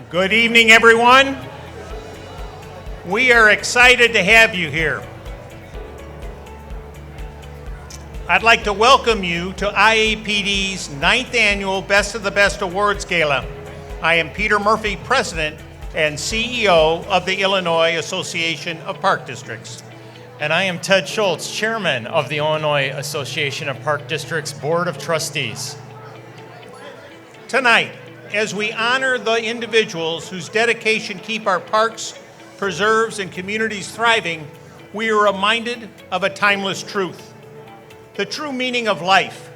Good evening, everyone. We are excited to have you here. I'd like to welcome you to IAPD's 9th Annual Best of the Best Awards Gala. I am Peter Murphy, President and CEO of the Illinois Association of Park Districts. And I am Ted Schultz, Chairman of the Illinois Association of Park Districts Board of Trustees. Tonight, as we honor the individuals whose dedication keep our parks, preserves, and communities thriving, we are reminded of a timeless truth. The true meaning of life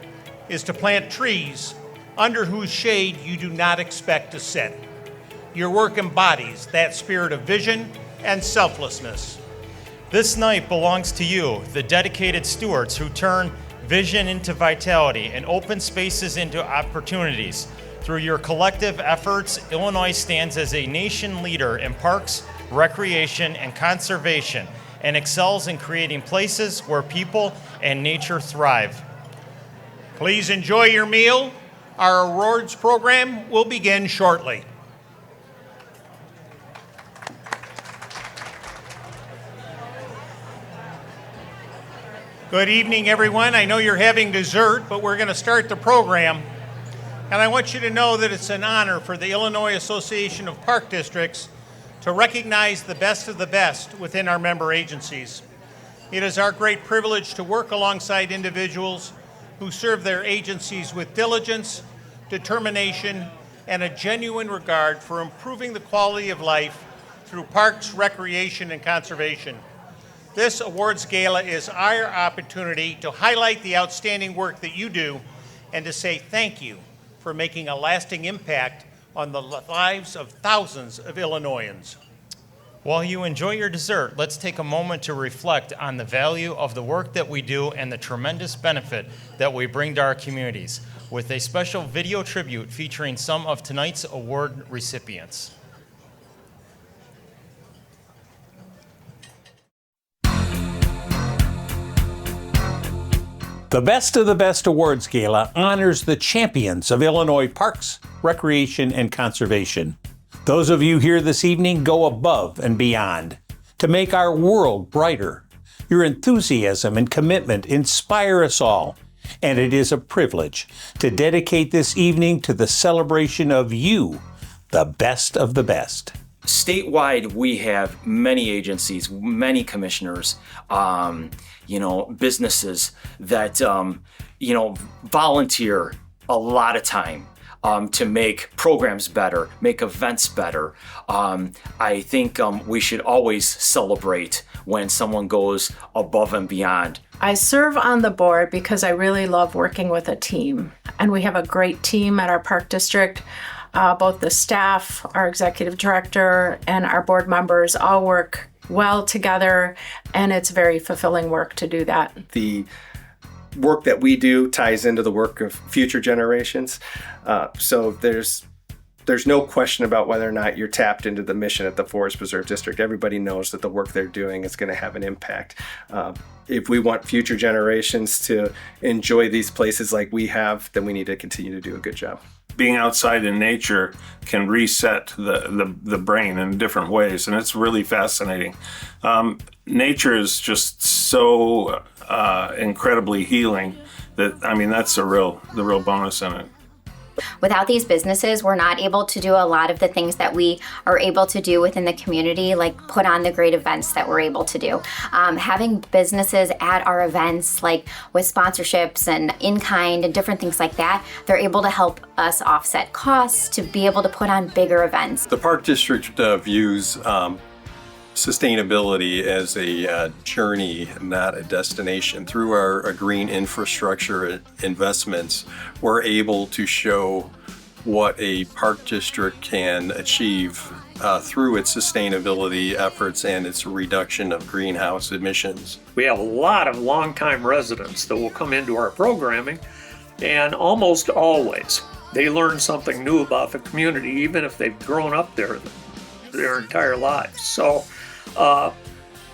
is to plant trees under whose shade you do not expect to sit. Your work embodies that spirit of vision and selflessness. This night belongs to you, the dedicated stewards who turn vision into vitality and open spaces into opportunities. Through your collective efforts, Illinois stands as a nation leader in parks, recreation, and conservation, and excels in creating places where people and nature thrive. Please enjoy your meal. Our awards program will begin shortly. Good evening, everyone. I know you're having dessert, but we're going to start the program. And I want you to know that it's an honor for the Illinois Association of Park Districts to recognize the best of the best within our member agencies. It is our great privilege to work alongside individuals who serve their agencies with diligence, determination, and a genuine regard for improving the quality of life through parks, recreation, and conservation. This awards gala is our opportunity to highlight the outstanding work that you do and to say thank you for making a lasting impact on the lives of thousands of Illinoisans. While you enjoy your dessert, let's take a moment to reflect on the value of the work that we do and the tremendous benefit that we bring to our communities, with a special video tribute featuring some of tonight's award recipients. The Best of the Best Awards Gala honors the champions of Illinois parks, recreation, and conservation. Those of you here this evening go above and beyond to make our world brighter. Your enthusiasm and commitment inspire us all, and it is a privilege to dedicate this evening to the celebration of you, the best of the best. Statewide, we have many agencies, many commissioners, businesses that, volunteer a lot of time to make programs better, make events better. I think we should always celebrate when someone goes above and beyond. I serve on the board because I really love working with a team, and we have a great team at our park district. Both the staff, our executive director, and our board members all work well together, and it's very fulfilling work to do that. The work that we do ties into the work of future generations. So there's no question about whether or not you're tapped into the mission at the Forest Preserve District. Everybody knows that the work they're doing is going to have an impact. If we want future generations to enjoy these places like we have, then we need to continue to do a good job. Being outside in nature can reset the brain in different ways, and it's really fascinating. Nature is just so incredibly healing that's the real bonus in it. Without these businesses, we're not able to do a lot of the things that we are able to do within the community, like put on the great events that we're able to do. Having businesses at our events, like with sponsorships and in-kind and different things like that, they're able to help us offset costs to be able to put on bigger events. The Park District views sustainability as a journey, not a destination. Through our green infrastructure investments, we're able to show what a park district can achieve through its sustainability efforts and its reduction of greenhouse emissions. We have a lot of longtime residents that will come into our programming, and almost always they learn something new about the community, even if they've grown up there their entire lives. So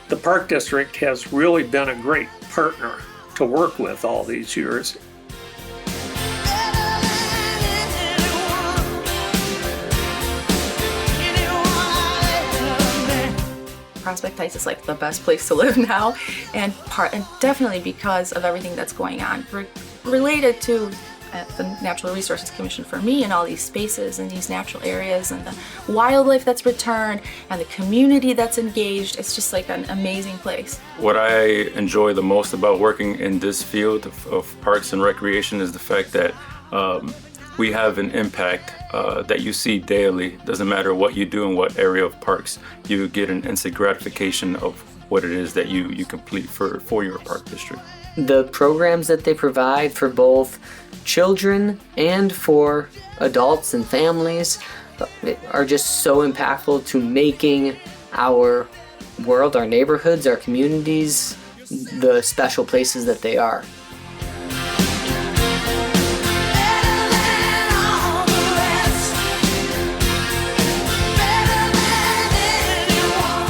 the Park District has really been a great partner to work with all these years. Prospect Heights is like the best place to live now, and definitely because of everything that's going on related to the Natural Resources Commission for me, and all these spaces and these natural areas and the wildlife that's returned and the community that's engaged. It's just like an amazing place. What I enjoy the most about working in this field of parks and recreation is the fact that we have an impact that you see daily. Doesn't matter what you do in what area of parks, you get an instant gratification of what it is that you complete for your park district. The programs that they provide for both children and for adults and families are just so impactful to making our world, our neighborhoods, our communities, the special places that they are.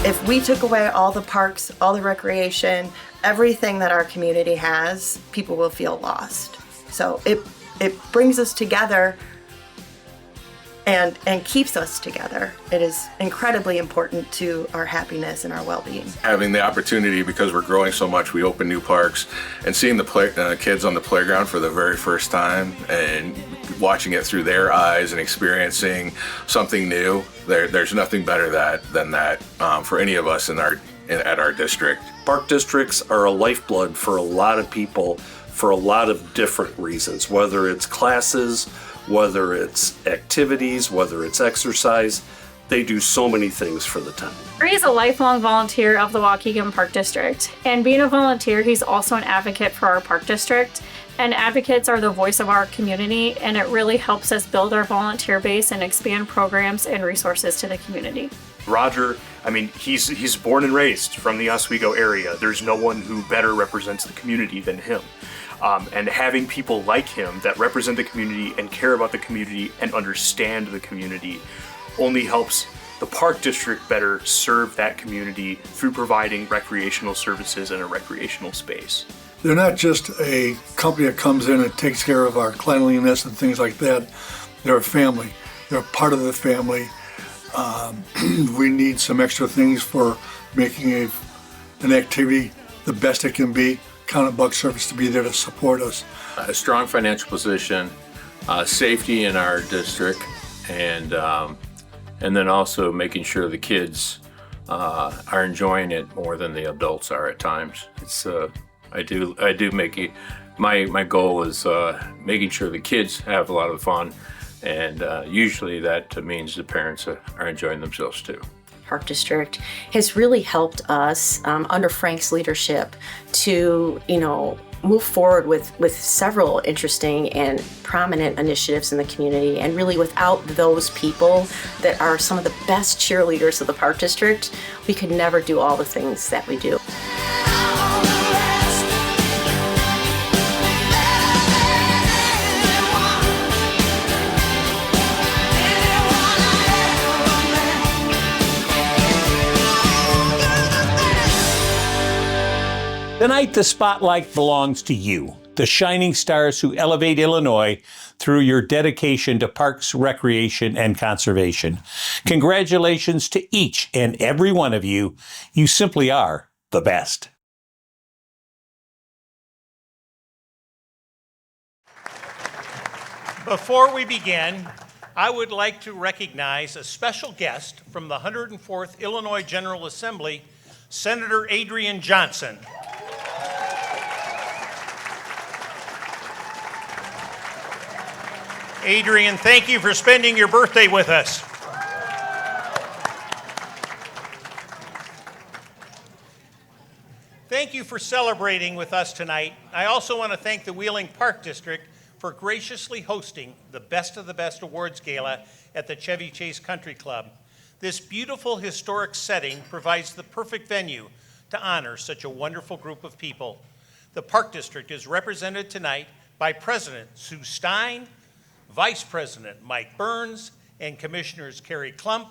If we took away all the parks, all the recreation, everything that our community has, people will feel lost. So it brings us together and keeps us together. It is incredibly important to our happiness and our well-being. Having the opportunity, because we're growing so much, we open new parks, and seeing the kids on the playground for the very first time and watching it through their eyes and experiencing something new, there's nothing better than that for any of us at our district. Park districts are a lifeblood for a lot of people for a lot of different reasons, whether it's classes, whether it's activities, whether it's exercise. They do so many things for the town. He's a lifelong volunteer of the Waukegan Park District, and being a volunteer, he's also an advocate for our park district. And advocates are the voice of our community, and it really helps us build our volunteer base and expand programs and resources to the community. Roger, I mean, he's born and raised from the Oswego area. There's no one who better represents the community than him. And having people like him that represent the community and care about the community and understand the community only helps the park district better serve that community through providing recreational services in a recreational space. They're not just a company that comes in and takes care of our cleanliness and things like that. They're a family. They're part of the family. We need some extra things for making an activity the best it can be. Count on Buck Service to be there to support us. A strong financial position, safety in our district, and then also making sure the kids are enjoying it more than the adults are at times. It's I do make it. My goal is making sure the kids have a lot of fun, and usually that means the parents are enjoying themselves too. Park District has really helped us under Frank's leadership to, move forward with several interesting and prominent initiatives in the community. And really, without those people that are some of the best cheerleaders of the Park District, we could never do all the things that we do. Tonight, the spotlight belongs to you, the shining stars who elevate Illinois through your dedication to parks, recreation, and conservation. Congratulations to each and every one of you. You simply are the best. Before we begin, I would like to recognize a special guest from the 104th Illinois General Assembly, Senator Adrian Johnson. Adrian, thank you for spending your birthday with us. Thank you for celebrating with us tonight. I also want to thank the Wheeling Park District for graciously hosting the Best of the Best Awards Gala at the Chevy Chase Country Club. This beautiful historic setting provides the perfect venue to honor such a wonderful group of people. The Park District is represented tonight by President Sue Stein, Vice President Mike Burns, and Commissioners Carrie Klump,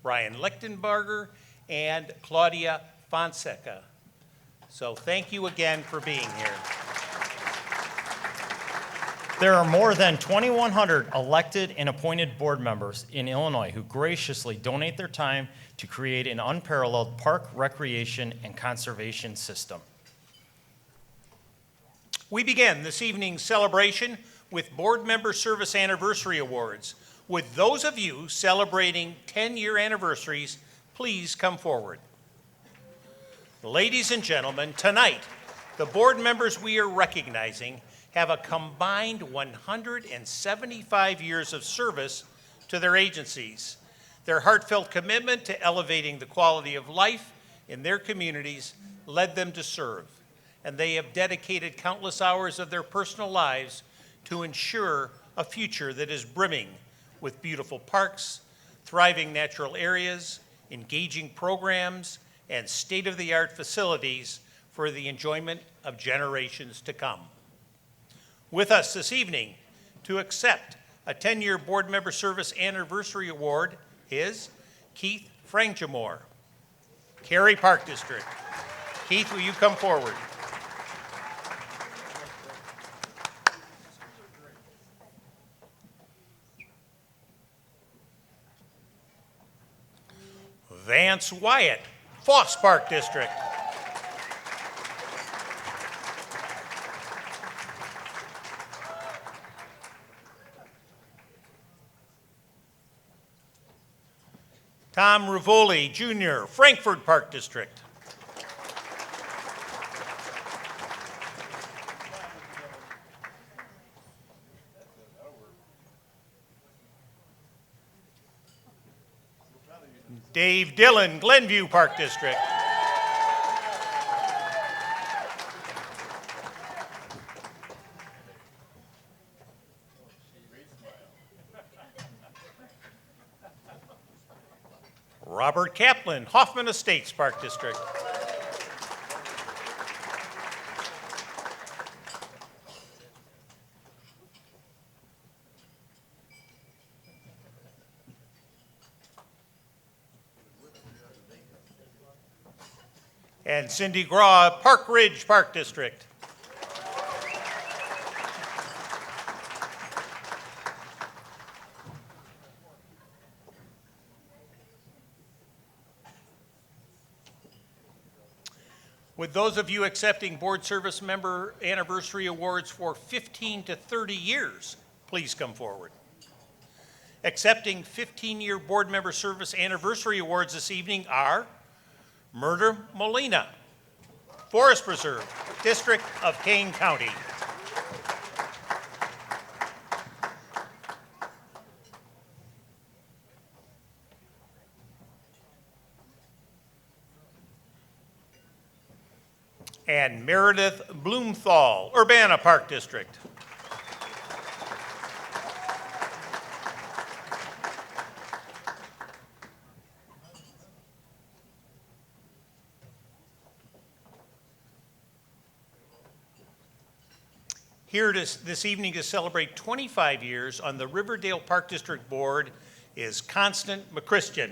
Brian Lichtenberger, and Claudia Fonseca. So thank you again for being here. There are more than 2,100 elected and appointed board members in Illinois who graciously donate their time to create an unparalleled park, recreation, and conservation system. We begin this evening's celebration with Board Member Service Anniversary Awards. Would those of you celebrating 10-year anniversaries please come forward? Ladies and gentlemen, tonight, the board members we are recognizing have a combined 175 years of service to their agencies. Their heartfelt commitment to elevating the quality of life in their communities led them to serve, and they have dedicated countless hours of their personal lives to ensure a future that is brimming with beautiful parks, thriving natural areas, engaging programs, and state-of-the-art facilities for the enjoyment of generations to come. With us this evening to accept a 10-year Board Member Service Anniversary Award is Keith Frangemore, Cary Park District. Keith, will you come forward? Vance Wyatt, Foss Park District. Tom Rivoli, Jr., Frankfurt Park District. Dave Dillon, Glenview Park District. Robert Kaplan, Hoffman Estates Park District. And Cindy Graw, Park Ridge Park District. Would those of you accepting Board Service Member Anniversary Awards for 15 to 30 years please come forward? Accepting 15-year Board Member Service Anniversary Awards this evening are Murder Molina, Forest Preserve, District of Kane County. And Meredith Blumenthal, Urbana Park District. Here this evening to celebrate 25 years on the Riverdale Park District Board is Constant McChristian.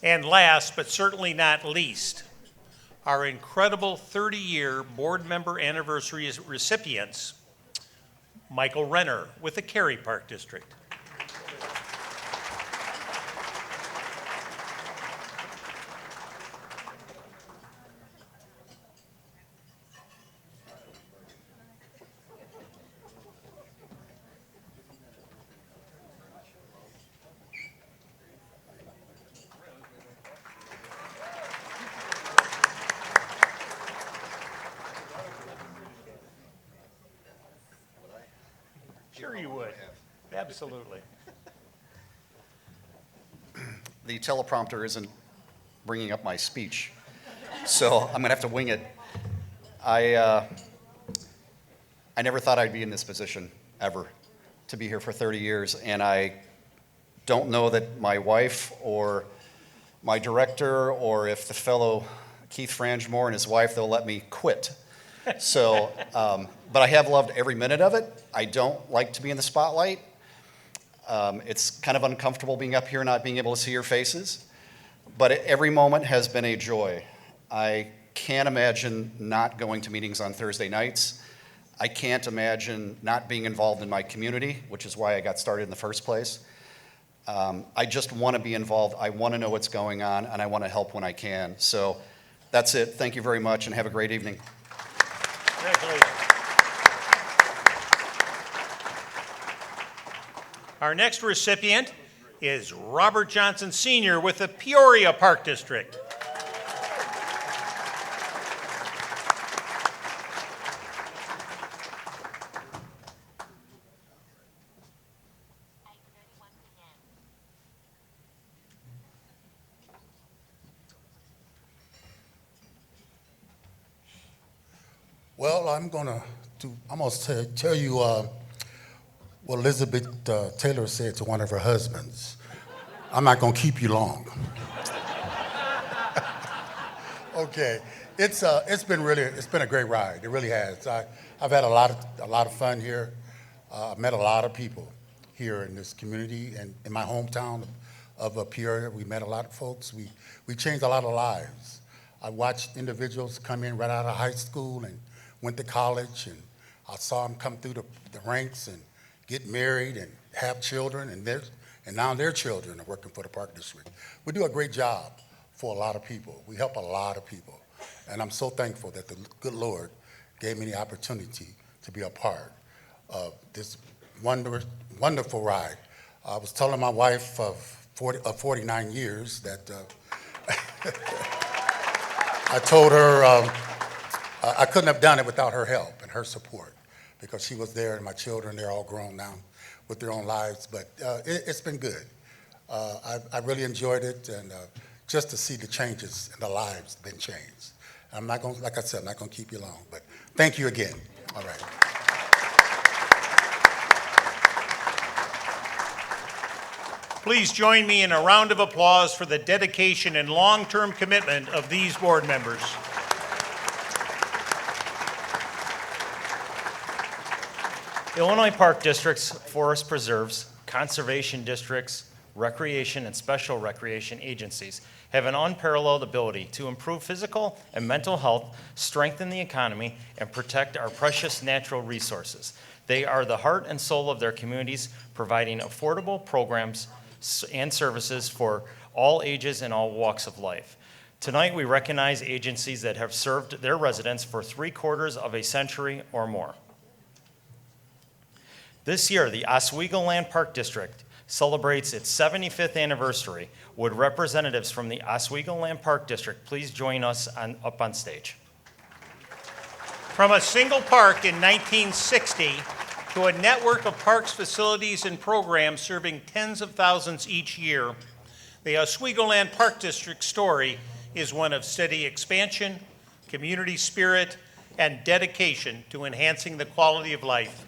And last, but certainly not least, our incredible 30-year board member anniversary recipients, Michael Renner with the Cary Park District. Sure you would. Absolutely. The teleprompter isn't bringing up my speech, so I'm going to have to wing it. I never thought I'd be in this position, ever, to be here for 30 years. And I don't know that my wife or my director or if the fellow Keith Frangemore and his wife, they'll let me quit. So, but I have loved every minute of it. I don't like to be in the spotlight. It's kind of uncomfortable being up here and not being able to see your faces. But every moment has been a joy. I can't imagine not going to meetings on Thursday nights. I can't imagine not being involved in my community, which is why I got started in the first place. I just want to be involved. I want to know what's going on, and I want to help when I can. So that's it. Thank you very much, and have a great evening. Congratulations. Our next recipient is Robert Johnson Sr. with the Peoria Park District. Well, I'm gonna tell you what Elizabeth Taylor said to one of her husbands. I'm not gonna keep you long. Okay, it's been a great ride. It really has. I've had a lot of fun here. I've met a lot of people here in this community and in my hometown of Peoria. We met a lot of folks. We changed a lot of lives. I watched individuals come in right out of high school and went to college, and I saw them come through the ranks and get married and have children, and now their children are working for the Park District. We do a great job for a lot of people. We help a lot of people, and I'm so thankful that the good Lord gave me the opportunity to be a part of this wonderful ride. I was telling my wife of 49 years that I told her I couldn't have done it without her help and her support, because she was there, and my children, they're all grown now with their own lives, but it's been good. I really enjoyed it, and just to see the changes in the lives been changed. I'm not going, like I said, I'm not going to keep you long, but thank you again. All right. Please join me in a round of applause for the dedication and long-term commitment of these board members. Illinois Park District's forest preserves, conservation districts, recreation and special recreation agencies have an unparalleled ability to improve physical and mental health, strengthen the economy, and protect our precious natural resources. They are the heart and soul of their communities, providing affordable programs and services for all ages and all walks of life. Tonight, we recognize agencies that have served their residents for 3/4 of a century or more. This year, the Oswego Land Park District celebrates its 75th anniversary. Would representatives from the Oswego Land Park District please join us up on stage? From a single park in 1960 to a network of parks, facilities, and programs serving tens of thousands each year, the Oswego Land Park District story is one of steady expansion, community spirit, and dedication to enhancing the quality of life.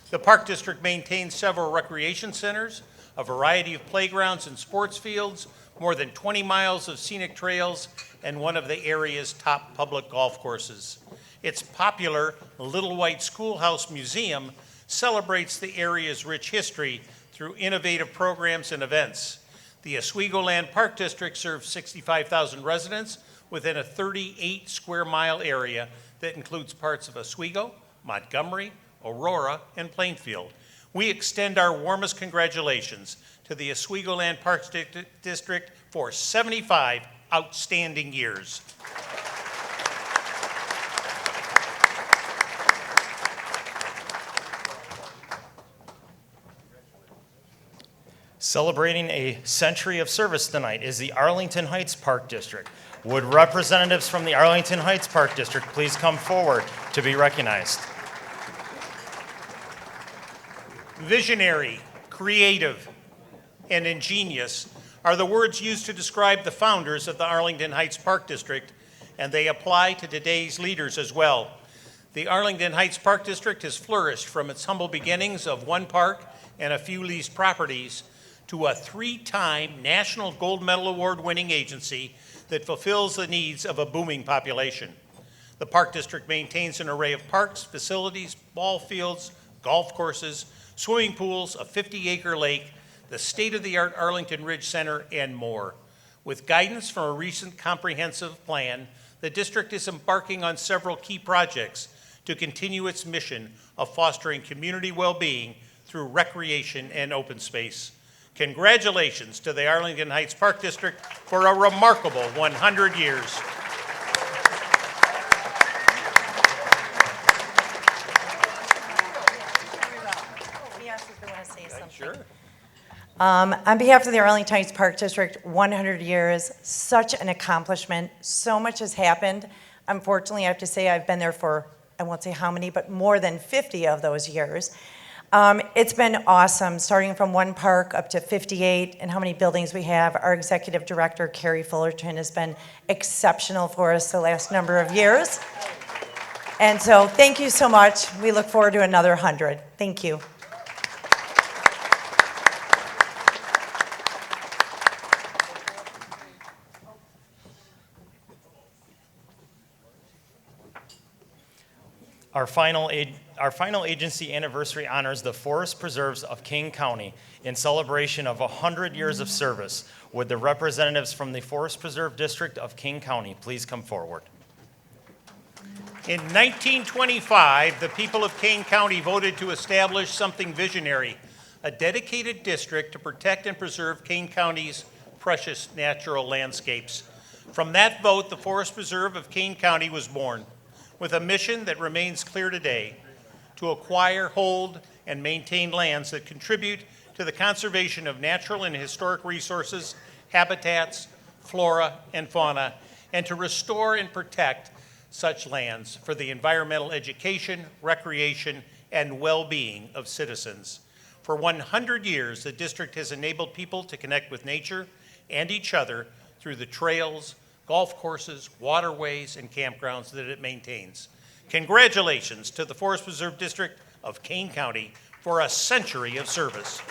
The Park District maintains several recreation centers, a variety of playgrounds and sports fields, more than 20 miles of scenic trails, and one of the area's top public golf courses. Its popular Little White Schoolhouse Museum celebrates the area's rich history through innovative programs and events. The Oswego Land Park District serves 65,000 residents within a 38 square mile area that includes parts of Oswego, Montgomery, Aurora, and Plainfield. We extend our warmest congratulations to the Oswego Land Park District for 75 outstanding years. Celebrating a century of service tonight is the Arlington Heights Park District. Would representatives from the Arlington Heights Park District please come forward to be recognized? Visionary, creative, and ingenious are the words used to describe the founders of the Arlington Heights Park District, and they apply to today's leaders as well. The Arlington Heights Park District has flourished from its humble beginnings of one park and a few leased properties to a 3-time National Gold Medal Award-winning agency that fulfills the needs of a booming population. The Park District maintains an array of parks, facilities, ball fields, golf courses, swimming pools, a 50-acre lake, the state-of-the-art Arlington Ridge Center, and more. With guidance from a recent comprehensive plan, the district is embarking on several key projects to continue its mission of fostering community well-being through recreation and open space. Congratulations to the Arlington Heights Park District for a remarkable 100 years. Sure. On behalf of the Arlington Heights Park District, 100 years, such an accomplishment. So much has happened. Unfortunately, I have to say I've been there for, I won't say how many, but more than 50 of those years. It's been awesome, starting from one park up to 58, and how many buildings we have. Our executive director, Carrie Fullerton, has been exceptional for us the last number of years. And so thank you so much. We look forward to another 100. Thank you. Our final agency anniversary honors the Forest Preserves of King County in celebration of 100 years of service. Would the representatives from the Forest Preserve District of King County please come forward? In 1925, the people of Kane County voted to establish something visionary, a dedicated district to protect and preserve Kane County's precious natural landscapes. From that vote, the Forest Preserve of Kane County was born, with a mission that remains clear today: to acquire, hold, and maintain lands that contribute to the conservation of natural and historic resources, habitats, flora, and fauna, and to restore and protect such lands for the environmental education, recreation, and well-being of citizens. For 100 years, the district has enabled people to connect with nature and each other through the trails, golf courses, waterways, and campgrounds that it maintains. Congratulations to the Forest Preserve District of Kane County for a century of service.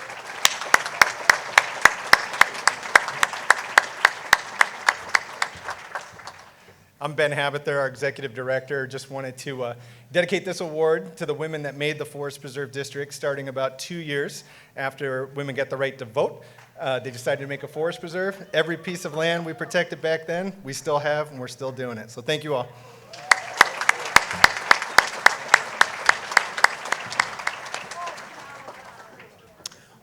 I'm Ben Habither, our Executive Director. Just wanted to dedicate this award to the women that made the Forest Preserve District, starting about 2 years after women got the right to vote. They decided to make a forest preserve. Every piece of land we protected back then, we still have, and we're still doing it. So thank you all.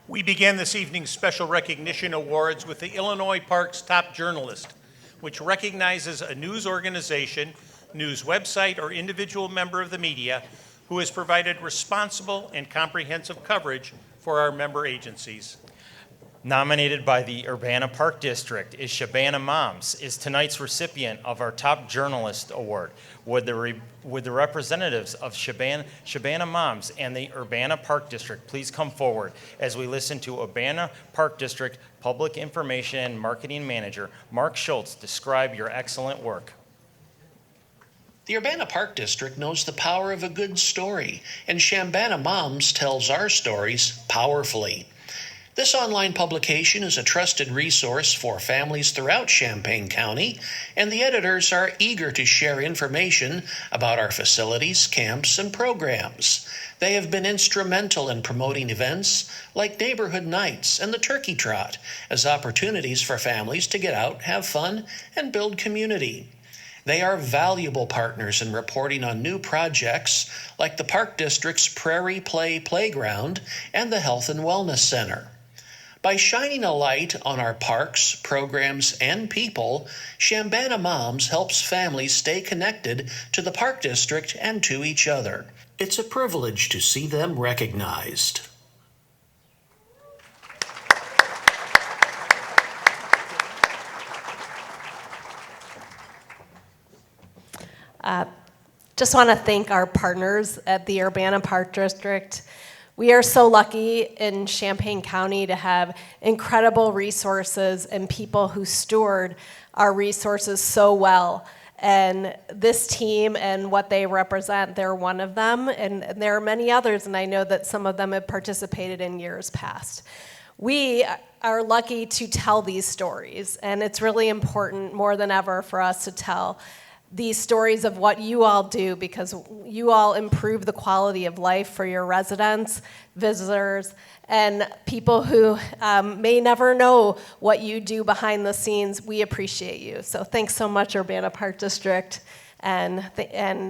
We begin this evening's special recognition awards with the Illinois Parks Top Journalist, which recognizes a news organization, news website, or individual member of the media who has provided responsible and comprehensive coverage for our member agencies. Nominated by the Urbana Park District is Shabana Moms, is tonight's recipient of our Top Journalist Award. Would the representatives of Shabana Moms and the Urbana Park District please come forward as we listen to Urbana Park District Public Information and Marketing Manager Mark Schultz describe your excellent work. The Urbana Park District knows the power of a good story, and Shabana Moms tells our stories powerfully. This online publication is a trusted resource for families throughout Champaign County, and the editors are eager to share information about our facilities, camps, and programs. They have been instrumental in promoting events like Neighborhood Nights and the Turkey Trot as opportunities for families to get out, have fun, and build community. They are valuable partners in reporting on new projects like the Park District's Prairie Play Playground and the Health and Wellness Center. By shining a light on our parks, programs, and people, Shabana Moms helps families stay connected to the Park District and to each other. It's a privilege to see them recognized. Just want to thank our partners at the Urbana Park District. We are so lucky in Champaign County to have incredible resources and people who steward our resources so well. And this team and what they represent, they're one of them. And there are many others, and I know that some of them have participated in years past. We are lucky to tell these stories, and it's really important more than ever for us to tell these stories of what you all do, because you all improve the quality of life for your residents, visitors, and people who may never know what you do behind the scenes. We appreciate you. So thanks so much, Urbana Park District, and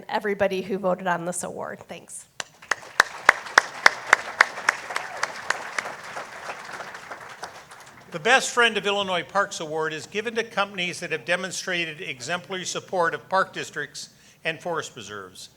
everybody who voted on this award. Thanks. The Best Friend of Illinois Parks Award is given to companies that have demonstrated exemplary support of park districts and forest preserves.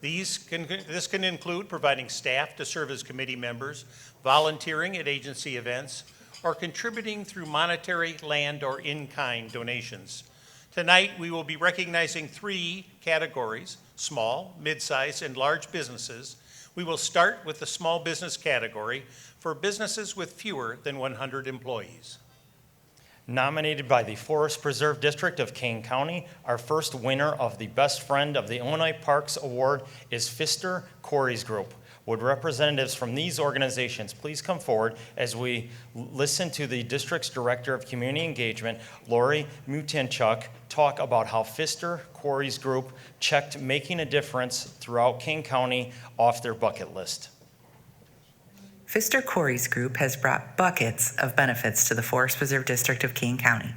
This can include providing staff to serve as committee members, volunteering at agency events, or contributing through monetary, land, or in-kind donations. Tonight, we will be recognizing 3 categories: small, mid-sized, and large businesses. We will start with the small business category for businesses with fewer than 100 employees. Nominated by the Forest Preserve District of Kane County, our first winner of the Best Friend of the Illinois Parks Award is Pfister Quarries Group. Would representatives from these organizations please come forward as we listen to the district's Director of Community Engagement, Lori Mutinchuk, talk about how Pfister Quarries Group checked making a difference throughout Kane County off their bucket list. Pfister Quarries Group has brought buckets of benefits to the Forest Preserve District of Kane County.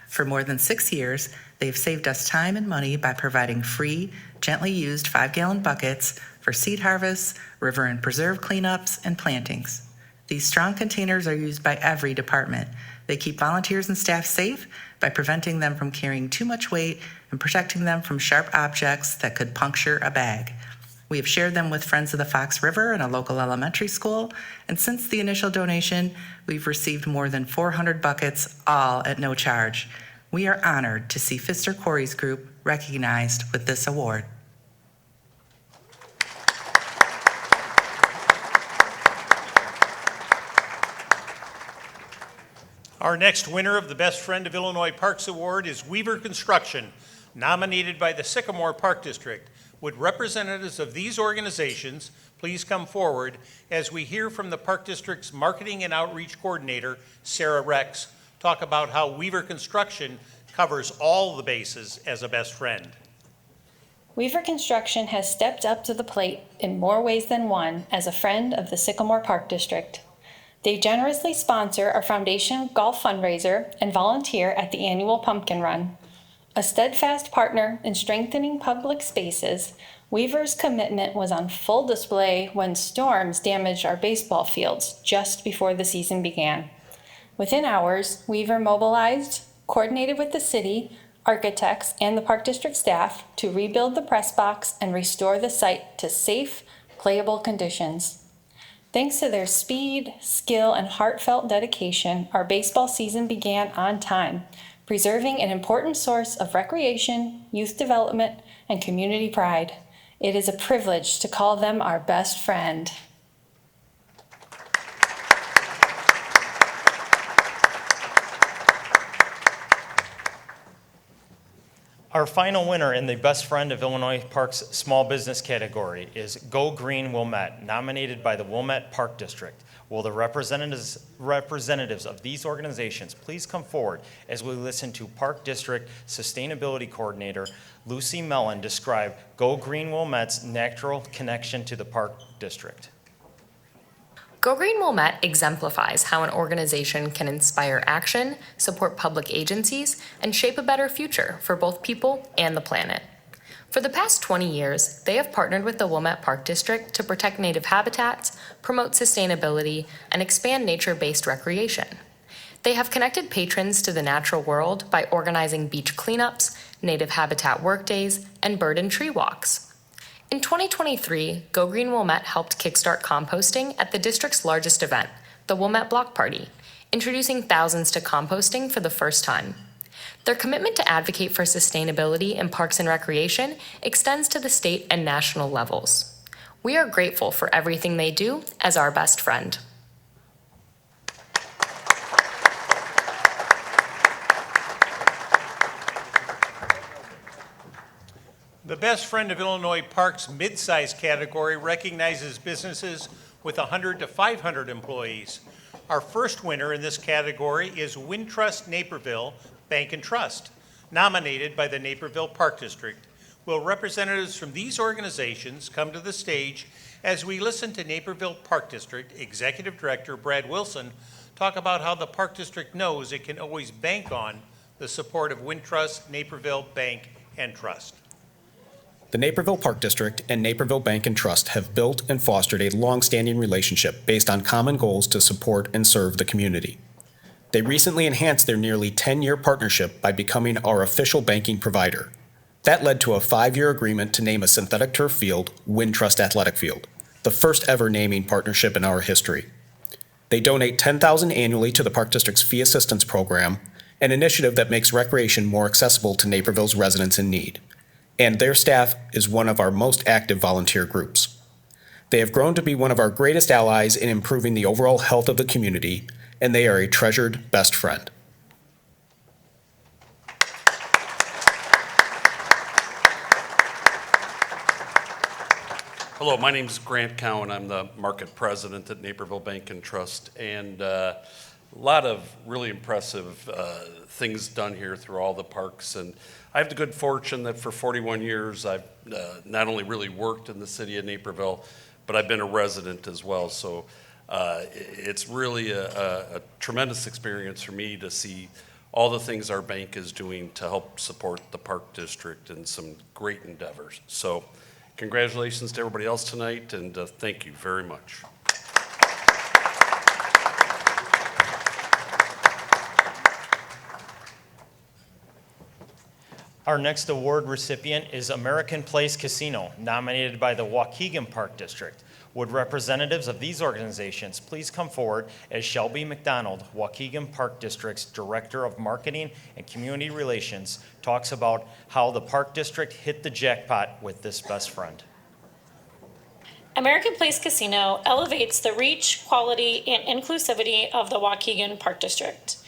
For more than 6 years, they've saved us time and money by providing free, gently used 5-gallon buckets for seed harvests, river and preserve cleanups, and plantings. These strong containers are used by every department. They keep volunteers and staff safe by preventing them from carrying too much weight and protecting them from sharp objects that could puncture a bag. We have shared them with Friends of the Fox River and a local elementary school, and since the initial donation, we've received more than 400 buckets, all at no charge. We are honored to see Pfister Quarries Group recognized with this award. Our next winner of the Best Friend of Illinois Parks Award is Weaver Construction, nominated by the Sycamore Park District. Would representatives of these organizations please come forward as we hear from the Park District's Marketing and Outreach Coordinator, Sarah Rex, talk about how Weaver Construction covers all the bases as a best friend. Weaver Construction has stepped up to the plate in more ways than one as a friend of the Sycamore Park District. They generously sponsor our foundation golf fundraiser and volunteer at the annual pumpkin run. A steadfast partner in strengthening public spaces, Weaver's commitment was on full display when storms damaged our baseball fields just before the season began. Within hours, Weaver mobilized, coordinated with the city, architects, and the Park District staff to rebuild the press box and restore the site to safe, playable conditions. Thanks to their speed, skill, and heartfelt dedication, our baseball season began on time, preserving an important source of recreation, youth development, and community pride. It is a privilege to call them our best friend. Our final winner in the Best Friend of Illinois Parks Small Business category is Go Green Wilmette, nominated by the Wilmette Park District. Will the representatives of these organizations please come forward as we listen to Park District Sustainability Coordinator Lucy Mellon describe Go Green Wilmette's natural connection to the Park District. Go Green Wilmette exemplifies how an organization can inspire action, support public agencies, and shape a better future for both people and the planet. For the past 20 years, they have partnered with the Wilmette Park District to protect native habitats, promote sustainability, and expand nature-based recreation. They have connected patrons to the natural world by organizing beach cleanups, native habitat workdays, and bird and tree walks. In 2023, Go Green Wilmette helped kickstart composting at the district's largest event, the Wilmette Block Party, introducing thousands to composting for the first time. Their commitment to advocate for sustainability in parks and recreation extends to the state and national levels. We are grateful for everything they do as our best friend. The Best Friend of Illinois Parks mid-size category recognizes businesses with 100 to 500 employees. Our first winner in this category is Wintrust Naperville Bank and Trust, nominated by the Naperville Park District. Will representatives from these organizations come to the stage as we listen to Naperville Park District Executive Director Brad Wilson talk about how the Park District knows it can always bank on the support of Wintrust Naperville Bank and Trust. The Naperville Park District and Naperville Bank and Trust have built and fostered a long-standing relationship based on common goals to support and serve the community. They recently enhanced their nearly 10-year partnership by becoming our official banking provider. That led to a 5-year agreement to name a synthetic turf field Wintrust Athletic Field, the first ever naming partnership in our history. They donate $10,000 annually to the Park District's Fee Assistance Program, an initiative that makes recreation more accessible to Naperville's residents in need. And their staff is one of our most active volunteer groups. They have grown to be one of our greatest allies in improving the overall health of the community, and they are a treasured best friend. Hello, my name is Grant Cowan. I'm the market president at Naperville Bank and Trust, and a lot of really impressive things done here through all the parks. And I have the good fortune that for 41 years I've not only really worked in the city of Naperville, but I've been a resident as well. So it's really a tremendous experience for me to see all the things our bank is doing to help support the Park District and some great endeavors. So congratulations to everybody else tonight, and thank you very much. Our next award recipient is American Place Casino, nominated by the Waukegan Park District. Would representatives of these organizations please come forward as Shelby McDonald, Waukegan Park District's Director of Marketing and Community Relations, talks about how the Park District hit the jackpot with this best friend. American Place Casino elevates the reach, quality, and inclusivity of the Waukegan Park District.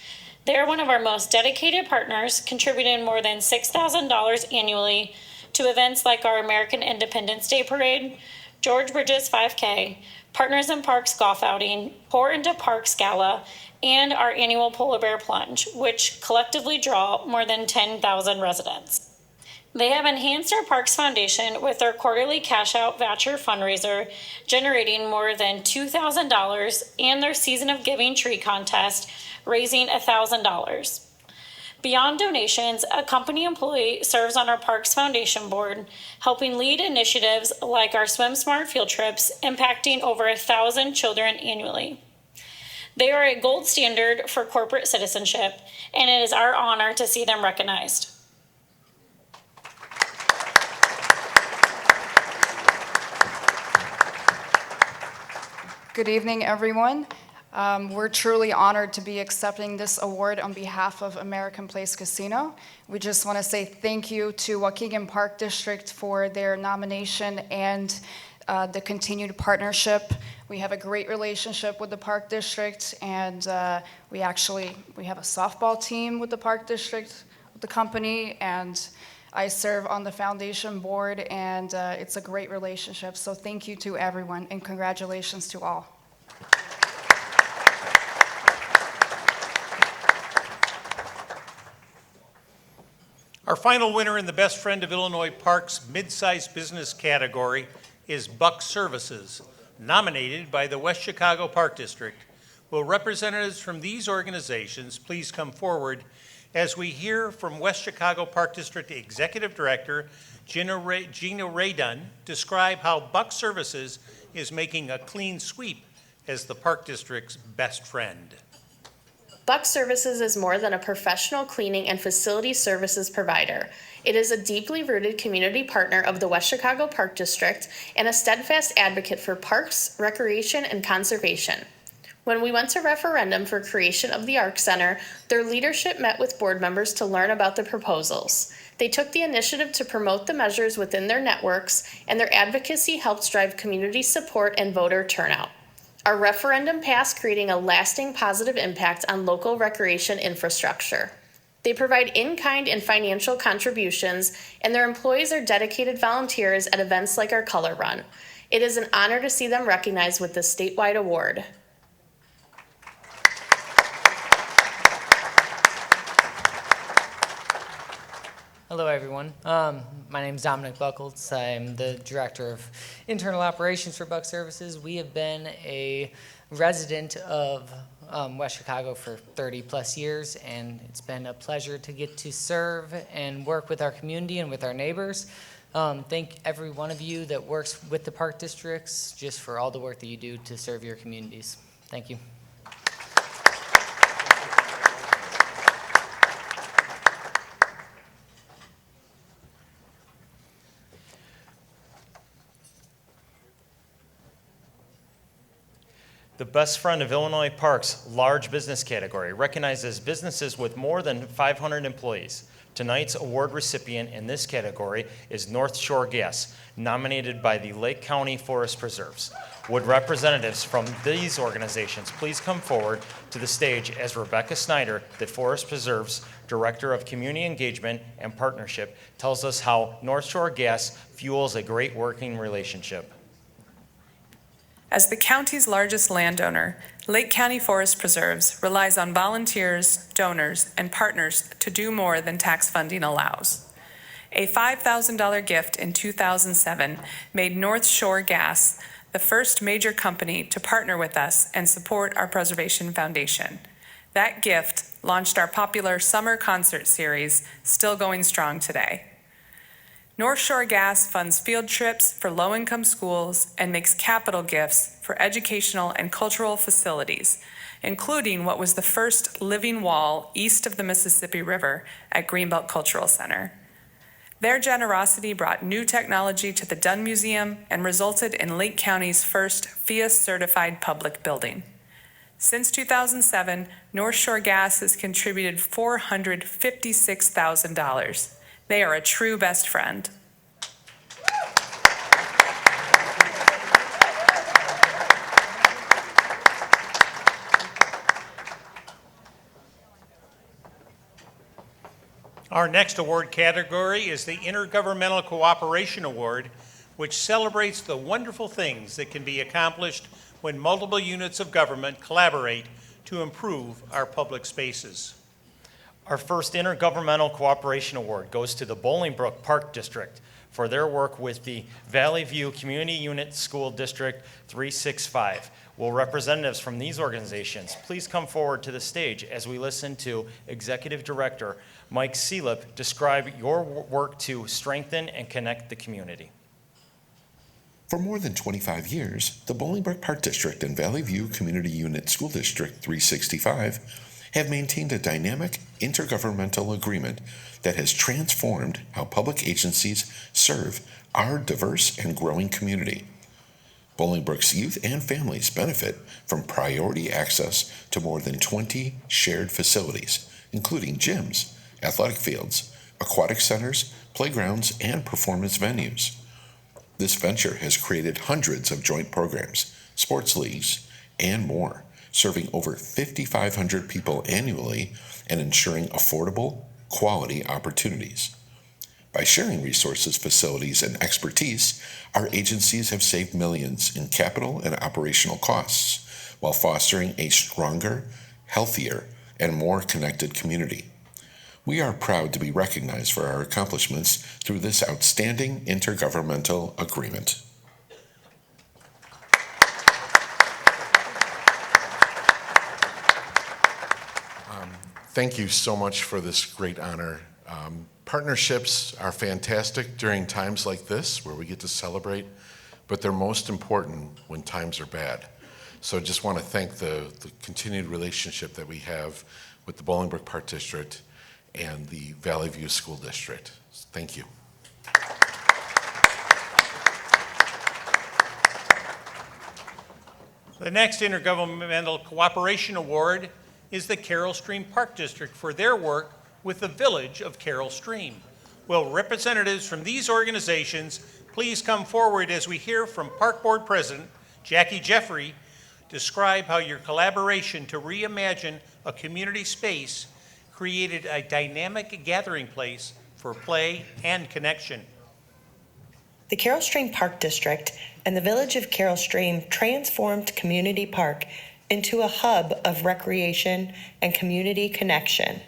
They are one of our most dedicated partners, contributing more than $6,000 annually to events like our American Independence Day Parade, George Bridges 5K, Partners in Parks Golf Outing, Pour into Parks Gala, and our annual Polar Bear Plunge, which collectively draw more than 10,000 residents. They have enhanced our Parks Foundation with their quarterly cash-out voucher fundraiser, generating more than $2,000, and their Season of Giving tree contest, raising $1,000. Beyond donations, a company employee serves on our Parks Foundation board, helping lead initiatives like our Swim Smart field trips, impacting over 1,000 children annually. They are a gold standard for corporate citizenship, and it is our honor to see them recognized. Good evening, everyone. We're truly honored to be accepting this award on behalf of American Place Casino. We just want to say thank you to Waukegan Park District for their nomination and the continued partnership. We have a great relationship with the Park District, and we have a softball team with the Park District, with the company, and I serve on the foundation board, and it's a great relationship. So thank you to everyone, and congratulations to all. Our final winner in the Best Friend of Illinois Parks mid-sized business category is Buck Services, nominated by the West Chicago Park District. Will representatives from these organizations please come forward as we hear from West Chicago Park District Executive Director Gina Raydun describe how Buck Services is making a clean sweep as the Park District's best friend. Buck Services is more than a professional cleaning and facility services provider. It is a deeply rooted community partner of the West Chicago Park District and a steadfast advocate for parks, recreation, and conservation. When we went to referendum for creation of the Arc Center, their leadership met with board members to learn about the proposals. They took the initiative to promote the measures within their networks, and their advocacy helped drive community support and voter turnout. Our referendum passed, creating a lasting positive impact on local recreation infrastructure. They provide in-kind and financial contributions, and their employees are dedicated volunteers at events like our Color Run. It is an honor to see them recognized with this statewide award. Hello, everyone. My name is Dominic Buckles. I'm the Director of Internal Operations for Buck Services. We have been a resident of West Chicago for 30 plus years, and it's been a pleasure to get to serve and work with our community and with our neighbors. Thank every one of you that works with the park districts just for all the work that you do to serve your communities. Thank you. The Best Friend of Illinois Parks large business category recognizes businesses with more than 500 employees. Tonight's award recipient in this category is North Shore Gas, nominated by the Lake County Forest Preserves. Would representatives from these organizations please come forward to the stage as Rebecca Snyder, the Forest Preserves Director of Community Engagement and Partnership, tells us how North Shore Gas fuels a great working relationship. As the county's largest landowner, Lake County Forest Preserves relies on volunteers, donors, and partners to do more than tax funding allows. A $5,000 gift in 2007 made North Shore Gas the first major company to partner with us and support our Preservation Foundation. That gift launched our popular summer concert series, still going strong today. North Shore Gas funds field trips for low-income schools and makes capital gifts for educational and cultural facilities, including what was the first living wall east of the Mississippi River at Greenbelt Cultural Center. Their generosity brought new technology to the Dunn Museum and resulted in Lake County's first FIA-certified public building. Since 2007, North Shore Gas has contributed $456,000. They are a true best friend. Our next award category is the Intergovernmental Cooperation Award, which celebrates the wonderful things that can be accomplished when multiple units of government collaborate to improve our public spaces. Our first Intergovernmental Cooperation Award goes to the Bolingbrook Park District for their work with the Valley View Community Unit School District 365. Will representatives from these organizations please come forward to the stage as we listen to Executive Director Mike Seelip describe your work to strengthen and connect the community. For more than 25 years, the Bolingbrook Park District and Valley View Community Unit School District 365 have maintained a dynamic intergovernmental agreement that has transformed how public agencies serve our diverse and growing community. Bolingbrook's youth and families benefit from priority access to more than 20 shared facilities, including gyms, athletic fields, aquatic centers, playgrounds, and performance venues. This venture has created hundreds of joint programs, sports leagues, and more, serving over 5,500 people annually and ensuring affordable, quality opportunities. By sharing resources, facilities, and expertise, our agencies have saved millions in capital and operational costs while fostering a stronger, healthier, and more connected community. We are proud to be recognized for our accomplishments through this outstanding intergovernmental agreement. Thank you so much for this great honor. Partnerships are fantastic during times like this where we get to celebrate, but they're most important when times are bad. So I just want to thank the continued relationship that we have with the Bolingbrook Park District and the Valley View School District. Thank you. The next Intergovernmental Cooperation Award is the Carroll Stream Park District for their work with the village of Carroll Stream. Will representatives from these organizations please come forward as we hear from Park Board President Jackie Jeffrey describe how your collaboration to reimagine a community space created a dynamic gathering place for play and connection. The Carroll Stream Park District and the Village of Carroll Stream transformed Community Park into a hub of recreation and community connection.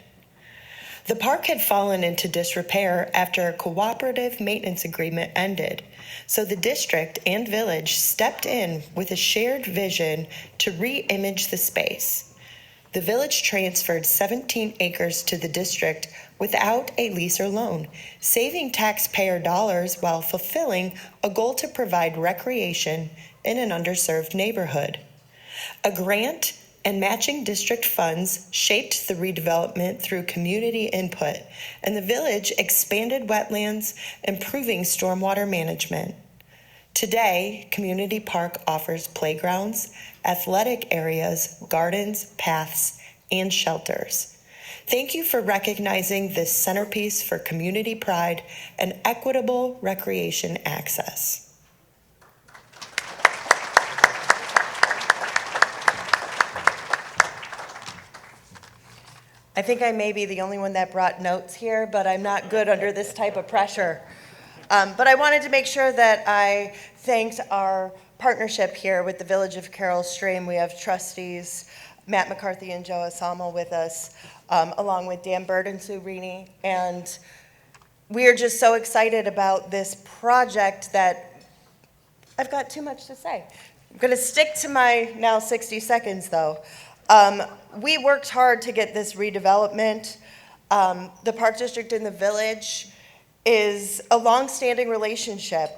The park had fallen into disrepair after a cooperative maintenance agreement ended, so the district and village stepped in with a shared vision to re-image the space. The village transferred 17 acres to the district without a lease or loan, saving taxpayer dollars while fulfilling a goal to provide recreation in an underserved neighborhood. A grant and matching district funds shaped the redevelopment through community input, and the village expanded wetlands, improving stormwater management. Today, Community Park offers playgrounds, athletic areas, gardens, paths, and shelters. Thank you for recognizing this centerpiece for community pride and equitable recreation access. I think I may be the only one that brought notes here, but I'm not good under this type of pressure. But I wanted to make sure that I thanked our partnership here with the Village of Carroll Stream. We have trustees Matt McCarthy and Joe Asamo with us, along with Dan Bird and Sue Reaney. And we are just so excited about this project that I've got too much to say. I'm going to stick to my now 60 seconds, though. We worked hard to get this redevelopment. The Park District and the Village is a long-standing relationship,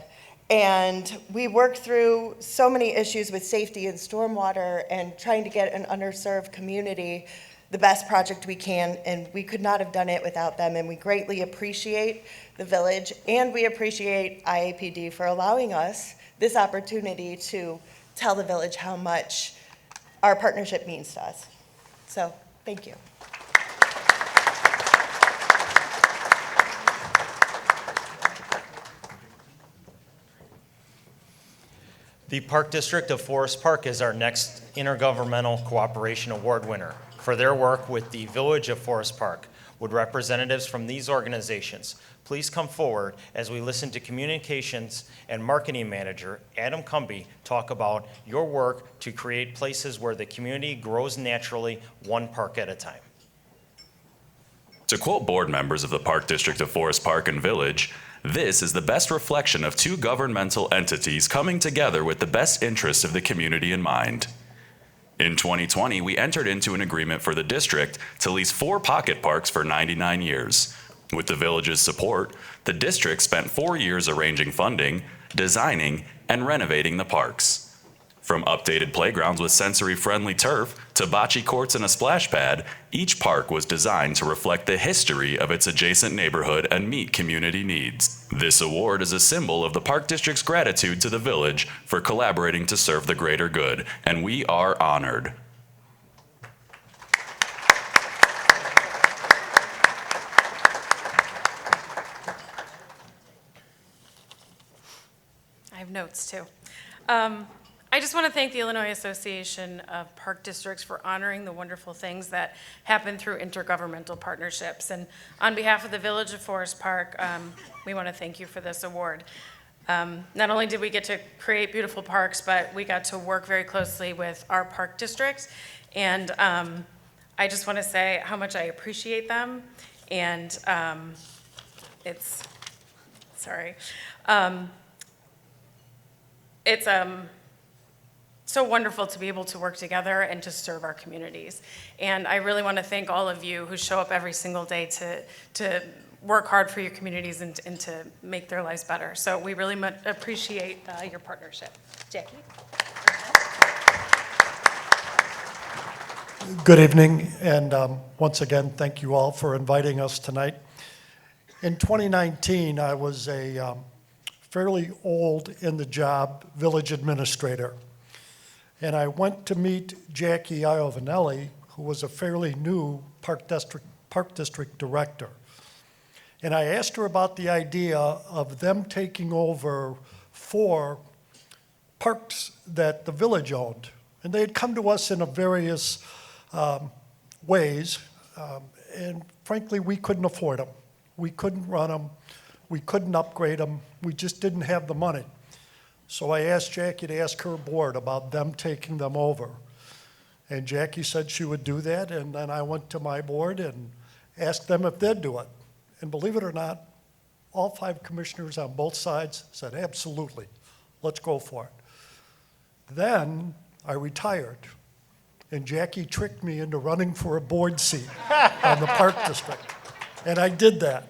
and we worked through so many issues with safety and stormwater and trying to get an underserved community the best project we can, and we could not have done it without them, and we greatly appreciate the Village, and we appreciate IAPD for allowing us this opportunity to tell the Village how much our partnership means to us. So, thank you. The Park District of Forest Park is our next Intergovernmental Cooperation Award winner for their work with the Village of Forest Park. Would representatives from these organizations please come forward as we listen to Communications and Marketing Manager Adam Cumby talk about your work to create places where the community grows naturally, one park at a time. To quote board members of the Park District of Forest Park and Village, this is the best reflection of two governmental entities coming together with the best interests of the community in mind. In 2020, we entered into an agreement for the district to lease 4 pocket parks for 99 years. With the village's support, the district spent 4 years arranging funding, designing, and renovating the parks. From updated playgrounds with sensory-friendly turf to bocce courts and a splash pad, each park was designed to reflect the history of its adjacent neighborhood and meet community needs. This award is a symbol of the Park District's gratitude to the village for collaborating to serve the greater good, and we are honored. I have notes too. I just want to thank the Illinois Association of Park Districts for honoring the wonderful things that happen through intergovernmental partnerships. And on behalf of the Village of Forest Park, we want to thank you for this award. Not only did we get to create beautiful parks, but we got to work very closely with our park districts. And I just want to say how much I appreciate them. And it's so wonderful to be able to work together and to serve our communities. And I really want to thank all of you who show up every single day to work hard for your communities and to make their lives better. So we really much appreciate your partnership. Jackie? Good evening, and once again, thank you all for inviting us tonight. In 2019, I was a fairly old in the job village administrator. And I went to meet Jackie Iovanelli, who was a fairly new Park District director. And I asked her about the idea of them taking over 4 parks that the village owned. And they had come to us in various ways. and frankly, we couldn't afford them. We couldn't run them. We couldn't upgrade them. We just didn't have the money. So I asked Jackie to ask her board about them taking them over. And Jackie said she would do that, and then I went to my board and asked them if they'd do it. And believe it or not, all 5 commissioners on both sides said, absolutely, let's go for it. Then I retired, and Jackie tricked me into running for a board seat on the Park District. And I did that.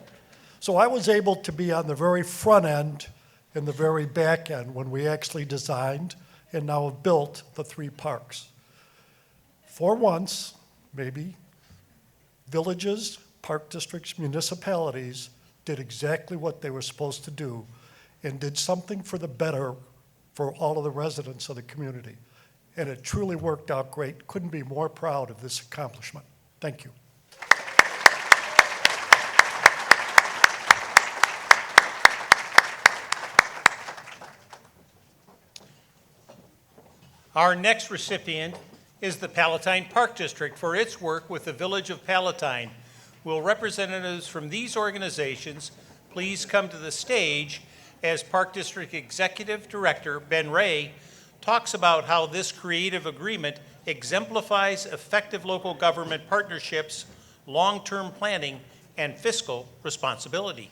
So I was able to be on the very front end and the very back end when we actually designed and now have built the 3 parks. For once, maybe, villages, park districts, municipalities did exactly what they were supposed to do and did something for the better for all of the residents of the community. And it truly worked out great. Couldn't be more proud of this accomplishment. Thank you. Our next recipient is the Palatine Park District for its work with the Village of Palatine. Will representatives from these organizations please come to the stage as Park District Executive Director Ben Ray talks about how this creative agreement exemplifies effective local government partnerships, long-term planning, and fiscal responsibility.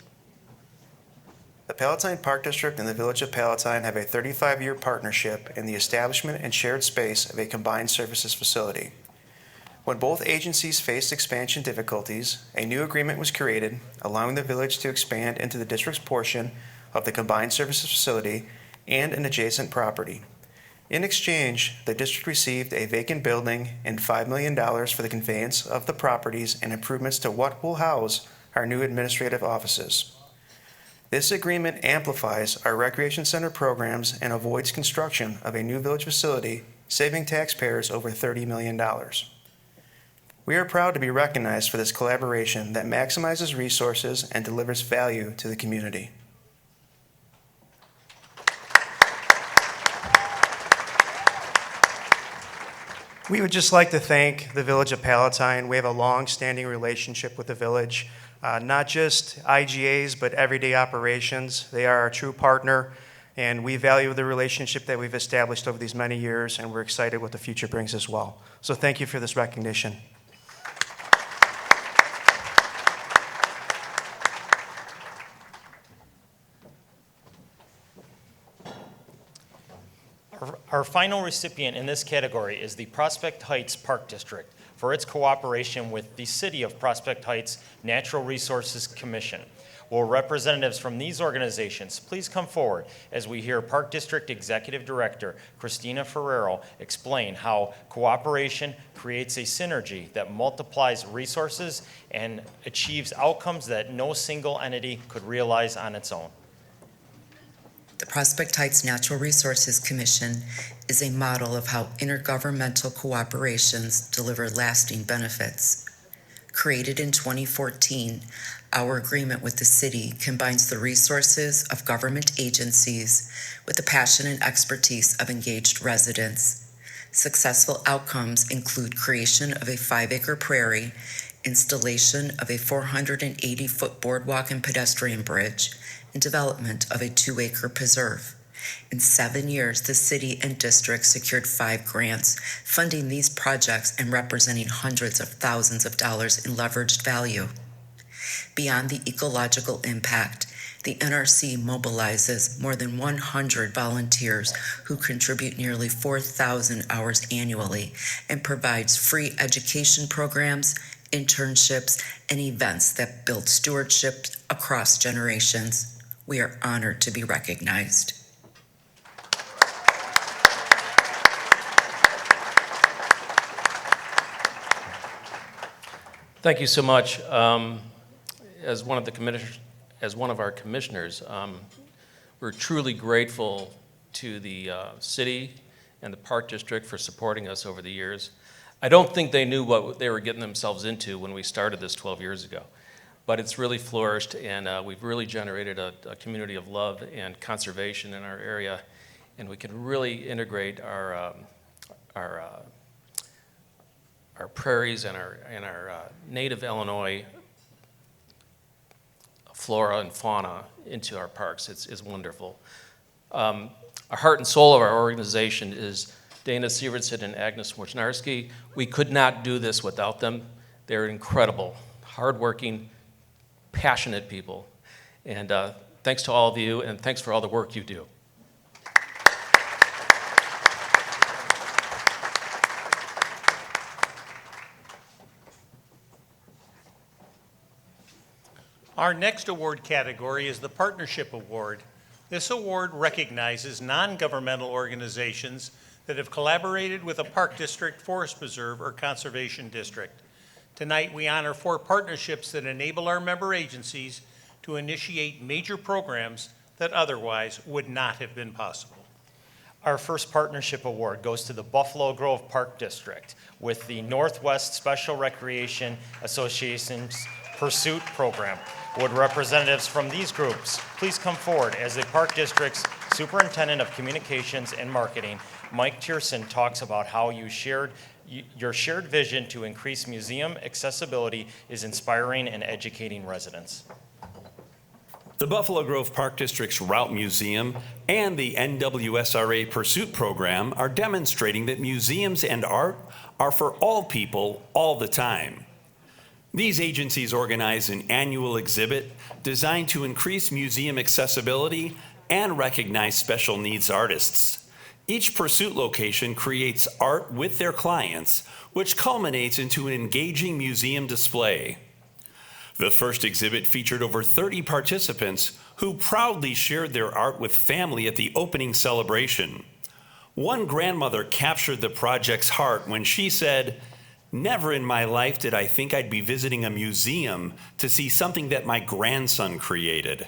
The Palatine Park District and the Village of Palatine have a 35-year partnership in the establishment and shared space of a combined services facility. When both agencies faced expansion difficulties, a new agreement was created, allowing the village to expand into the district's portion of the combined services facility and an adjacent property. In exchange, the district received a vacant building and $5 million for the conveyance of the properties and improvements to what will house our new administrative offices. This agreement amplifies our recreation center programs and avoids construction of a new village facility, saving taxpayers over $30 million. We are proud to be recognized for this collaboration that maximizes resources and delivers value to the community. We would just like to thank the Village of Palatine. We have a long-standing relationship with the village, not just IGAs, but everyday operations. They are our true partner, and we value the relationship that we've established over these many years, and we're excited what the future brings as well. So thank you for this recognition. Our final recipient in this category is the Prospect Heights Park District for its cooperation with the City of Prospect Heights Natural Resources Commission. Will representatives from these organizations please come forward as we hear Park District Executive Director Christina Ferrero explain how cooperation creates a synergy that multiplies resources and achieves outcomes that no single entity could realize on its own. The Prospect Heights Natural Resources Commission is a model of how intergovernmental cooperations deliver lasting benefits. Created in 2014, our agreement with the city combines the resources of government agencies with the passion and expertise of engaged residents. Successful outcomes include creation of a 5-acre prairie, installation of a 480-foot boardwalk and pedestrian bridge, and development of a 2-acre preserve. In 7 years, the city and district secured 5 grants, funding these projects and representing hundreds of thousands of dollars in leveraged value. Beyond the ecological impact, the NRC mobilizes more than 100 volunteers who contribute nearly 4,000 hours annually and provides free education programs, internships, and events that build stewardship across generations. We are honored to be recognized. Thank you so much. As one of our commissioners, we're truly grateful to the city and the Park District for supporting us over the years. I don't think they knew what they were getting themselves into when we started this 12 years ago. But it's really flourished, and we've really generated a community of love and conservation in our area, and we can really integrate our prairies and our native Illinois flora and fauna into our parks. It's wonderful. Our heart and soul of our organization is Dana Sievertson and Agnes Wojnarski. We could not do this without them. They're incredible, hardworking, passionate people. And thanks to all of you, and thanks for all the work you do. Our next award category is the Partnership Award. This award recognizes non-governmental organizations that have collaborated with a park district, forest preserve, or conservation district. Tonight, we honor 4 partnerships that enable our member agencies to initiate major programs that otherwise would not have been possible. Our first partnership award goes to the Buffalo Grove Park District with the Northwest Special Recreation Association's Pursuit Program. Would representatives from these groups please come forward as the Park District's Superintendent of Communications and Marketing, Mike Tierson, talks about how your shared vision to increase museum accessibility is inspiring and educating residents. The Buffalo Grove Park District's Route Museum and the NWSRA Pursuit Program are demonstrating that museums and art are for all people all the time. These agencies organize an annual exhibit designed to increase museum accessibility and recognize special needs artists. Each Pursuit location creates art with their clients, which culminates into an engaging museum display. The first exhibit featured over 30 participants who proudly shared their art with family at the opening celebration. One grandmother captured the project's heart when she said, "Never in my life did I think I'd be visiting a museum to see something that my grandson created."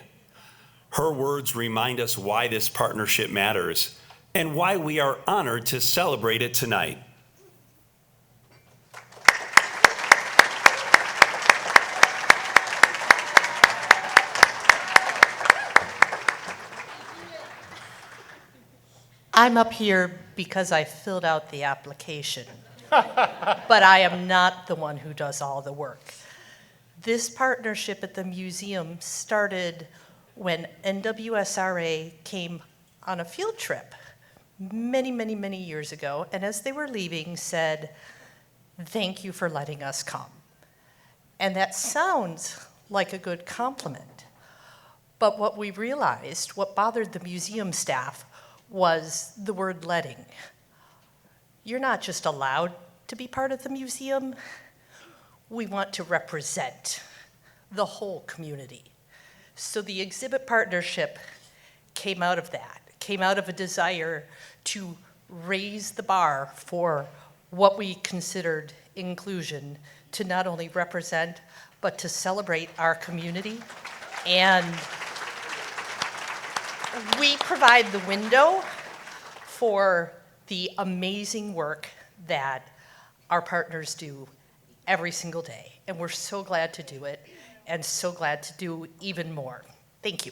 Her words remind us why this partnership matters and why we are honored to celebrate it tonight. I'm up here because I filled out the application, but I am not the one who does all the work. This partnership at the museum started when NWSRA came on a field trip many years ago, and as they were leaving said, "Thank you for letting us come." And that sounds like a good compliment. But what we realized, what bothered the museum staff, was the word letting. You're not just allowed to be part of the museum. We want to represent the whole community. So the exhibit partnership came out of that, came out of a desire to raise the bar for what we considered inclusion, to not only represent, but to celebrate our community. And we provide the window for the amazing work that our partners do every single day. And we're so glad to do it, and so glad to do even more. Thank you.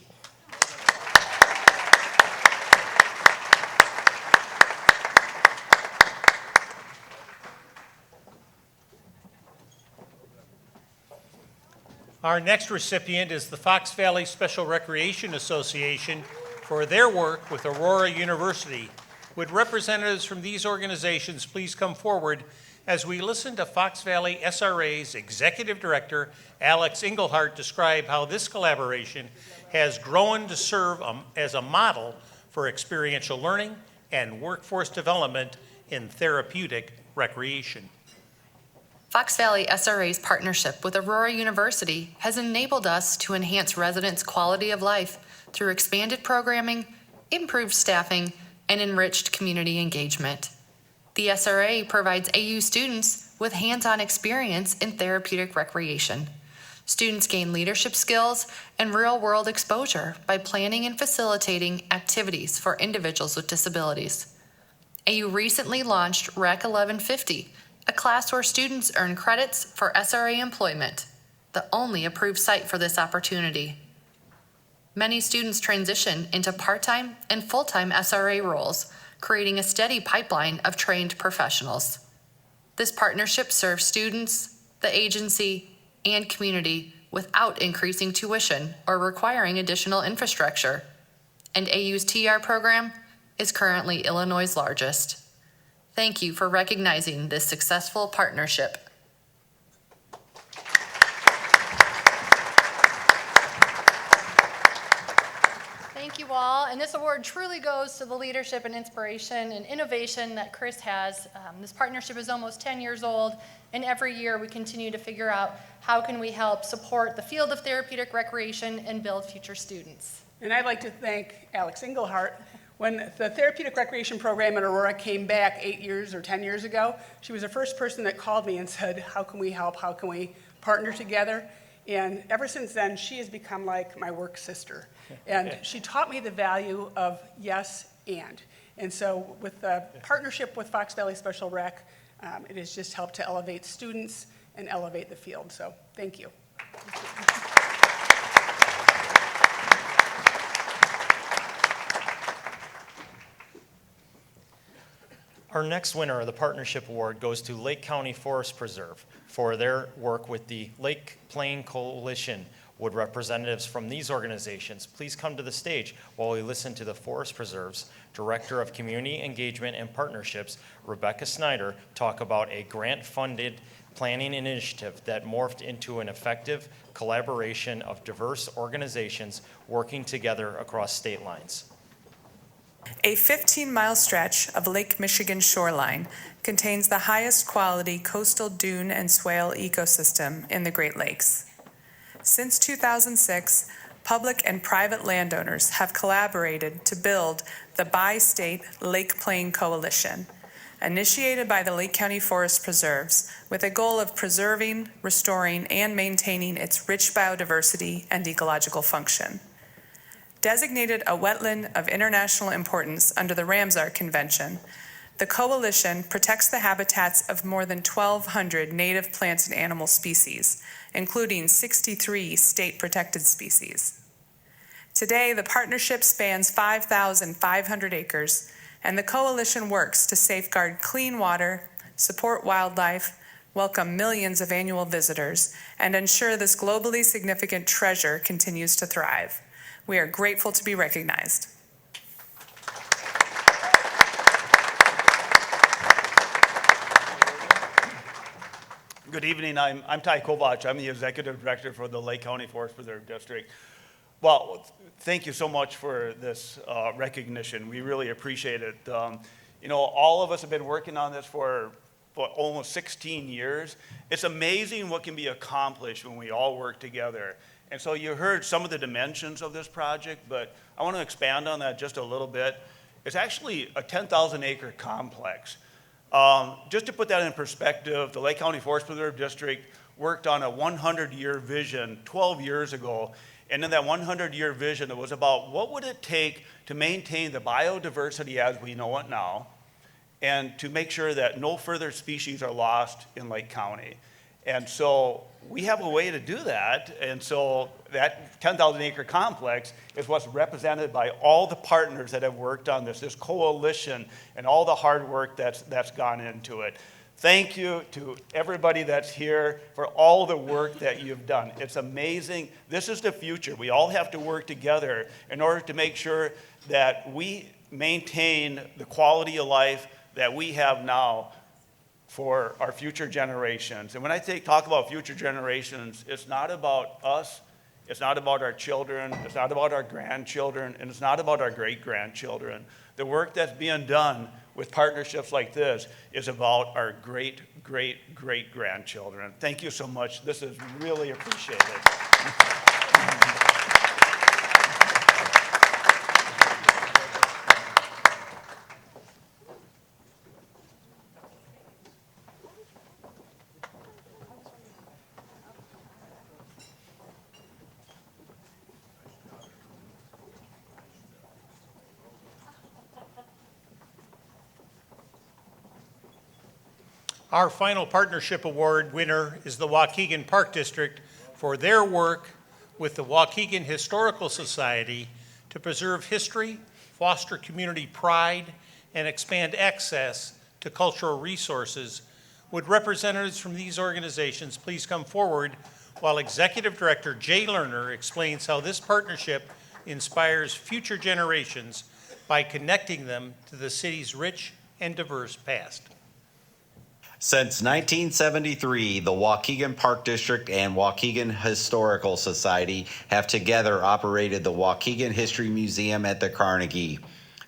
Our next recipient is the Fox Valley Special Recreation Association for their work with Aurora University. Would representatives from these organizations please come forward as we listen to Fox Valley SRA's Executive Director, Alex Engelhardt, describe how this collaboration has grown to serve as a model for experiential learning and workforce development in therapeutic recreation. Fox Valley SRA's partnership with Aurora University has enabled us to enhance residents' quality of life through expanded programming, improved staffing, and enriched community engagement. The SRA provides AU students with hands-on experience in therapeutic recreation. Students gain leadership skills and real-world exposure by planning and facilitating activities for individuals with disabilities. AU recently launched Rec 1150, a class where students earn credits for SRA employment, the only approved site for this opportunity. Many students transition into part-time and full-time SRA roles, creating a steady pipeline of trained professionals. This partnership serves students, the agency, and community without increasing tuition or requiring additional infrastructure. And AU's TR program is currently Illinois' largest. Thank you for recognizing this successful partnership. Thank you all, and this award truly goes to the leadership and inspiration and innovation that Chris has. This partnership is almost 10 years old, and every year we continue to figure out how can we help support the field of therapeutic recreation and build future students. And I'd like to thank Alex Engelhart. When the therapeutic recreation program in Aurora came back 8 years or 10 years ago, she was the first person that called me and said, how can we help? How can we partner together? And ever since then, she has become like my work sister. And she taught me the value of yes and. And so with the partnership with Fox Valley Special Rec, it has just helped to elevate students and elevate the field. So thank you. Our next winner of the Partnership Award goes to Lake County Forest Preserve for their work with the Lake Plain Coalition. Would representatives from these organizations please come to the stage while we listen to the Forest Preserve's Director of Community Engagement and Partnerships, Rebecca Snyder, talk about a grant-funded planning initiative that morphed into an effective collaboration of diverse organizations working together across state lines. A 15-mile stretch of Lake Michigan shoreline contains the highest quality coastal dune and swale ecosystem in the Great Lakes. Since 2006, public and private landowners have collaborated to build the Bi-State Lake Plain Coalition, initiated by the Lake County Forest Preserves with a goal of preserving, restoring, and maintaining its rich biodiversity and ecological function. Designated a wetland of international importance under the Ramsar Convention, the coalition protects the habitats of more than 1,200 native plants and animal species, including 63 state protected species. Today, the partnership spans 5,500 acres, and the coalition works to safeguard clean water, support wildlife, welcome millions of annual visitors, and ensure this globally significant treasure continues to thrive. We are grateful to be recognized. Good evening. I'm Ty Kovach. I'm the Executive Director for the Lake County Forest Preserve District. Well, thank you so much for this recognition. We really appreciate it. You know, all of us have been working on this for almost 16 years. It's amazing what can be accomplished when we all work together. And so you heard some of the dimensions of this project, but I want to expand on that just a little bit. It's actually a 10,000 acre complex. Just to put that in perspective, the Lake County Forest Preserve District worked on a 100-year vision 12 years ago. And in that 100-year vision, it was about what would it take to maintain the biodiversity as we know it now, and to make sure that no further species are lost in Lake County. And so we have a way to do that. And so that 10,000 acre complex is what's represented by all the partners that have worked on this coalition and all the hard work that's gone into it. Thank you to everybody that's here for all the work that you've done. It's amazing. This is the future. We all have to work together in order to make sure that we maintain the quality of life that we have now for our future generations. And when I talk about future generations, it's not about us, it's not about our children, it's not about our grandchildren, and it's not about our great-grandchildren. The work that's being done with partnerships like this is about our great-great-great-grandchildren. Thank you so much. This is really appreciated. Our final partnership award winner is the Waukegan Park District for their work with the Waukegan Historical Society to preserve history, foster community pride, and expand access to cultural resources Would representatives from these organizations please come forward while Executive Director Jay Lerner explains how this partnership inspires future generations by connecting them to the city's rich and diverse past. Since 1973, the Waukegan Park District and Waukegan Historical Society have together operated the Waukegan History Museum at the Carnegie,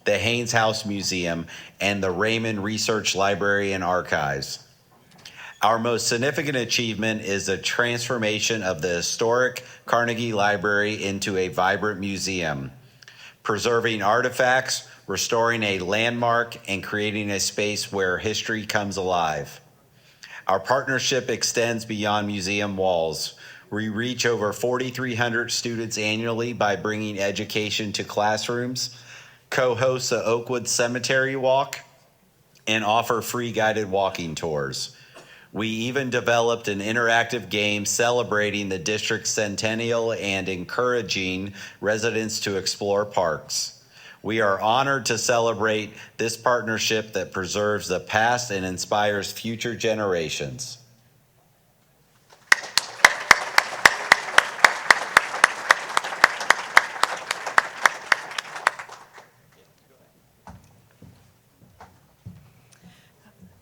the Haynes House Museum, and the Raymond Research Library and Archives. Our most significant achievement is the transformation of the historic Carnegie Library into a vibrant museum, preserving artifacts, restoring a landmark, and creating a space where history comes alive. Our partnership extends beyond museum walls. We reach over 4,300 students annually by bringing education to classrooms, co-host the Oakwood Cemetery Walk, and offer free guided walking tours. We even developed an interactive game celebrating the district's centennial and encouraging residents to explore parks. We are honored to celebrate this partnership that preserves the past and inspires future generations.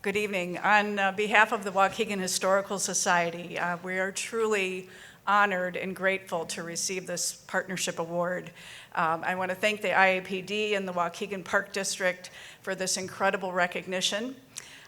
Good evening. On behalf of the Waukegan Historical Society, we are truly honored and grateful to receive this partnership award. I want to thank the IAPD and the Waukegan Park District for this incredible recognition.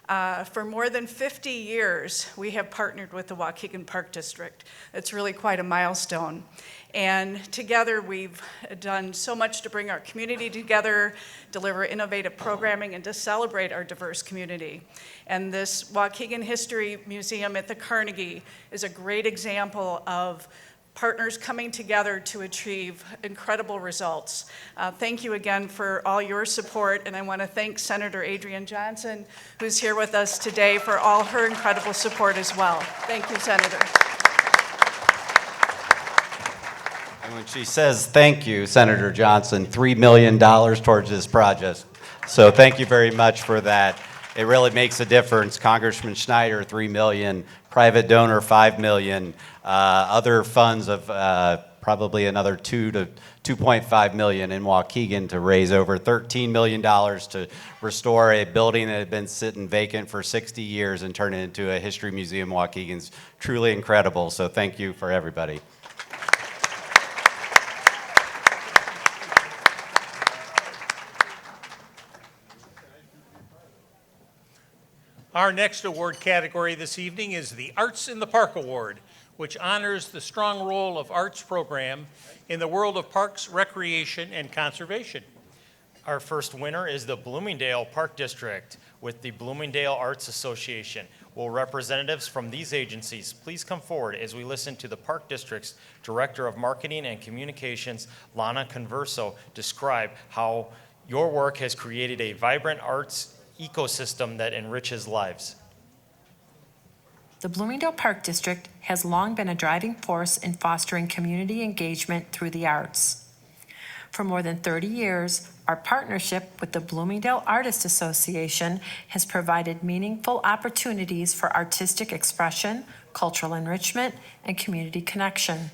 For more than 50 years, we have partnered with the Waukegan Park District. It's really quite a milestone. And together, we've done so much to bring our community together, deliver innovative programming, and to celebrate our diverse community. And this Waukegan History Museum at the Carnegie is a great example of partners coming together to achieve incredible results. Thank you again for all your support, and I want to thank Senator Adrienne Johnson, who's here with us today, for all her incredible support as well. Thank you, Senator. And when she says thank you, Senator Johnson, $3 million towards this project. So thank you very much for that. It really makes a difference. Congressman Schneider, $3 million, private donor, $5 million, other funds of probably another $2 to $2.5 million in Waukegan to raise over $13 million to restore a building that had been sitting vacant for 60 years and turn it into a history museum. Waukegan's truly incredible. So thank you for everybody. Our next award category this evening is the Arts in the Park Award, which honors the strong role of arts program in the world of parks, recreation, and conservation. Our first winner is the Bloomingdale Park District with the Bloomingdale Arts Association. Will representatives from these agencies please come forward as we listen to the Park District's Director of Marketing and Communications, Lana Converso, describe how your work has created a vibrant arts ecosystem that enriches lives. The Bloomingdale Park District has long been a driving force in fostering community engagement through the arts. For more than 30 years, our partnership with the Bloomingdale Artists Association has provided meaningful opportunities for artistic expression, cultural enrichment, and community connection.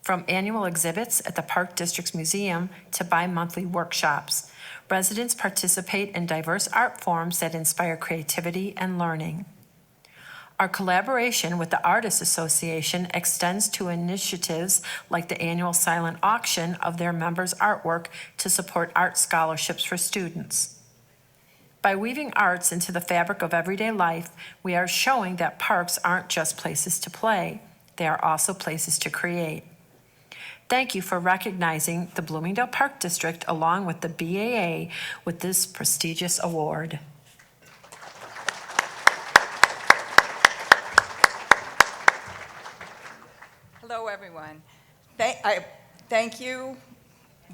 From annual exhibits at the Park District's museum to bi-monthly workshops, residents participate in diverse art forms that inspire creativity and learning. Our collaboration with the Artists Association extends to initiatives like the annual silent auction of their members' artwork to support art scholarships for students. By weaving arts into the fabric of everyday life, we are showing that parks aren't just places to play, they are also places to create. Thank you for recognizing the Bloomingdale Park District along with the BAA with this prestigious award. Hello, everyone. Thank you.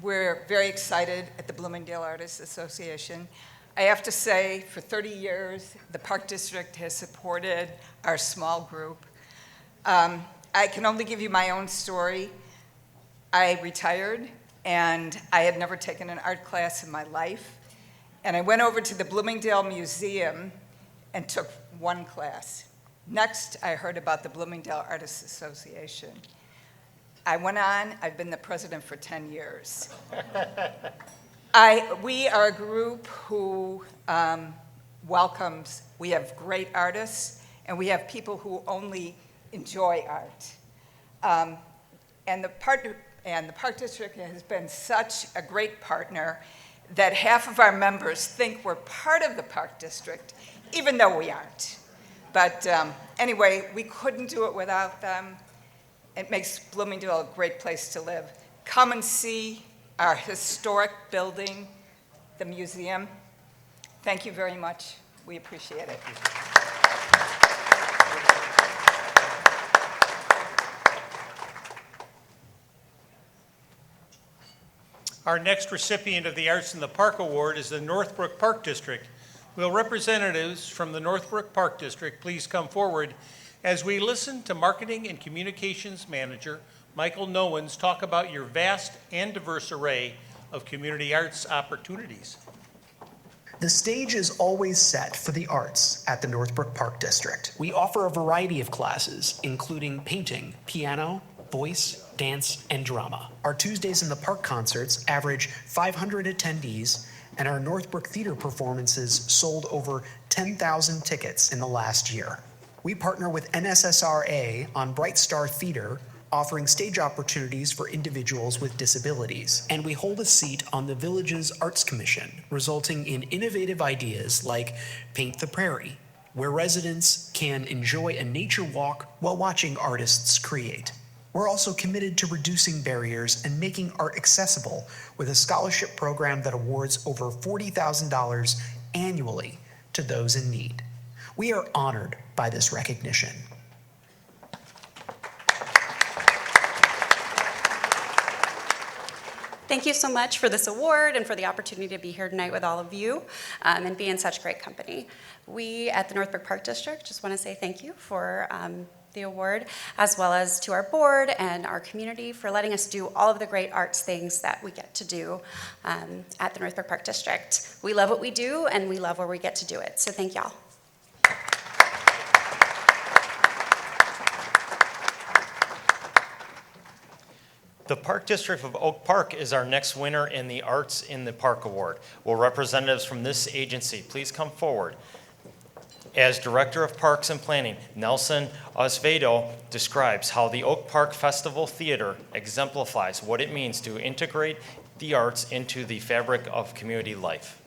We're very excited at the Bloomingdale Artists Association. I have to say, for 30 years, the Park District has supported our small group. I can only give you my own story. I retired, and I had never taken an art class in my life. And I went over to the Bloomingdale Museum and took one class. Next, I heard about the Bloomingdale Artists Association. I went on, I've been the president for 10 years. We are a group who welcomes, we have great artists, and we have people who only enjoy art. And the Park District has been such a great partner that half of our members think we're part of the Park District, even though we aren't. But anyway, we couldn't do it without them. It makes Bloomingdale a great place to live. Come and see our historic building, the museum. Thank you very much. We appreciate it. Our next recipient of the Arts in the Park Award is the Northbrook Park District. Will representatives from the Northbrook Park District please come forward as we listen to Marketing and Communications Manager Michael Nowens talk about your vast and diverse array of community arts opportunities. The stage is always set for the arts at the Northbrook Park District. We offer a variety of classes, including painting, piano, voice, dance, and drama. Our Tuesdays in the Park concerts average 500 attendees, and our Northbrook Theater performances sold over 10,000 tickets in the last year. We partner with NSSRA on Bright Star Theater, offering stage opportunities for individuals with disabilities. And we hold a seat on the village's Arts Commission, resulting in innovative ideas like Paint the Prairie, where residents can enjoy a nature walk while watching artists create. We're also committed to reducing barriers and making art accessible with a scholarship program that awards over $40,000 annually to those in need. We are honored by this recognition. Thank you so much for this award and for the opportunity to be here tonight with all of you and be in such great company. We at the Northbrook Park District just want to say thank you for the award, as well as to our board and our community for letting us do all of the great arts things that we get to do at the Northbrook Park District. We love what we do and we love where we get to do it, so thank y'all. The Park District of Oak Park is our next winner in the Arts in the Park Award. Will representatives from this agency please come forward? As Director of Parks and Planning, Nelson Osvedo describes how the Oak Park Festival Theater exemplifies what it means to integrate the arts into the fabric of community life.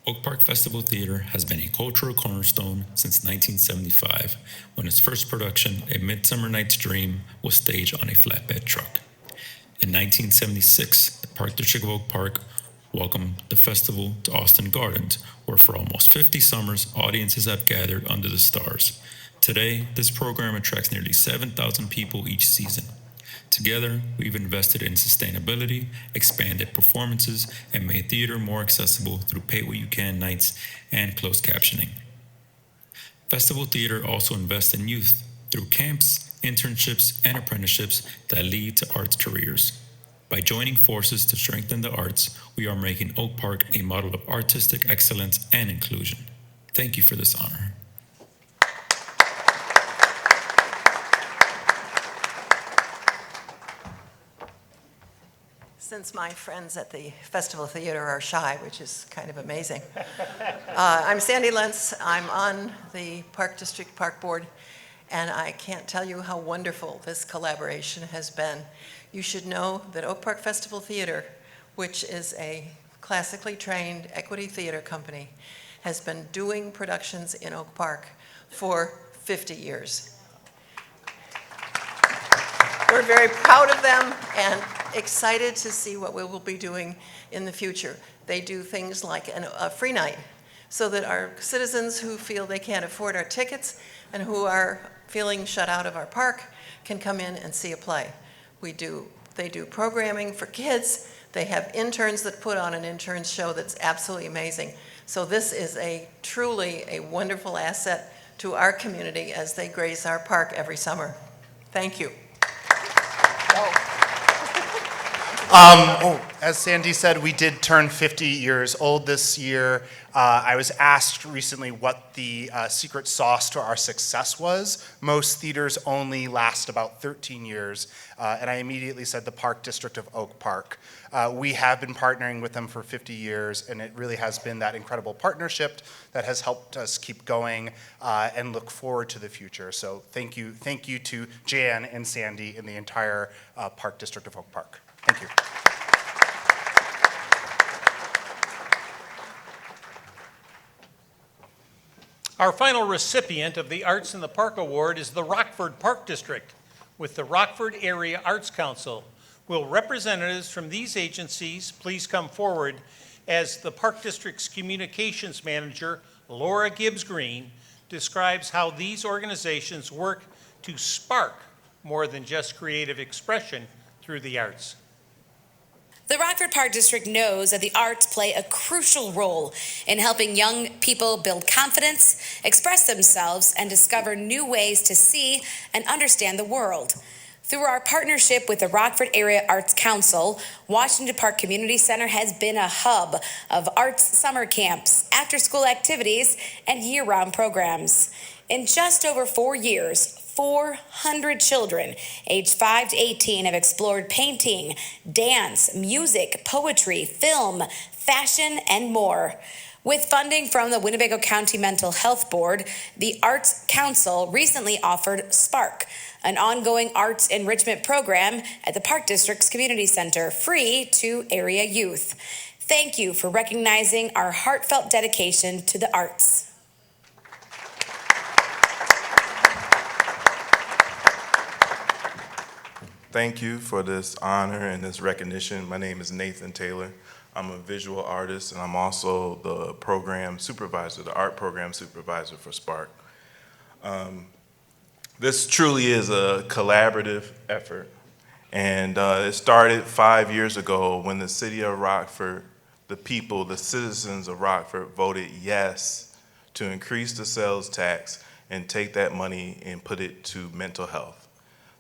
Oak Park Festival Theater has been a cultural cornerstone since 1975, when its first production, A Midsummer Night's Dream, was staged on a flatbed truck. In 1976, the Park District of Oak Park welcomed the festival to Austin Gardens, where for almost 50 summers, audiences have gathered under the stars. Today, this program attracts nearly 7,000 people each season. Together, we've invested in sustainability, expanded performances, and made theater more accessible through Pay What You Can nights and closed captioning. Festival Theater also invests in youth through camps, internships, and apprenticeships that lead to arts careers. By joining forces to strengthen the arts, we are making Oak Park a model of artistic excellence and inclusion. Thank you for this honor. Since my friends at the Festival Theater are shy, which is kind of amazing. I'm Sandy Lentz. I'm on the Park District Park Board, and I can't tell you how wonderful this collaboration has been. You should know that Oak Park Festival Theater, which is a classically trained equity theater company, has been doing productions in Oak Park for 50 years. We're very proud of them and excited to see what we will be doing in the future. They do things like a free night so that our citizens who feel they can't afford our tickets and who are feeling shut out of our park can come in and see a play. They do programming for kids. They have interns that put on an interns show that's absolutely amazing. So this is truly a wonderful asset to our community as they grace our park every summer. Thank you. As Sandy said, we did turn 50 years old this year. I was asked recently what the secret sauce to our success was. Most theaters only last about 13 years, and I immediately said the Park District of Oak Park. We have been partnering with them for 50 years, and it really has been that incredible partnership that has helped us keep going and look forward to the future. So thank you to Jan and Sandy and the entire Park District of Oak Park. Thank you. Our final recipient of the Arts in the Park Award is the Rockford Park District with the Rockford Area Arts Council. Will representatives from these agencies please come forward as the Park District's Communications Manager, Laura Gibbs Green, describes how these organizations work to spark more than just creative expression through the arts. The Rockford Park District knows that the arts play a crucial role in helping young people build confidence, express themselves, and discover new ways to see and understand the world. Through our partnership with the Rockford Area Arts Council, Washington Park Community Center has been a hub of arts summer camps, after-school activities, and year-round programs. In just over 4 years, 400 children aged 5 to 18 have explored painting, dance, music, poetry, film, fashion, and more. With funding from the Winnebago County Mental Health Board, the Arts Council recently offered Spark, an ongoing arts enrichment program at the Park District's Community Center, free to area youth. Thank you for recognizing our heartfelt dedication to the arts. Thank you for this honor and this recognition. My name is Nathan Taylor. I'm a visual artist, and I'm also the program supervisor, the art program supervisor for Spark. This truly is a collaborative effort, and it started 5 years ago when the city of Rockford, the people, the citizens of Rockford voted yes to increase the sales tax and take that money and put it to mental health.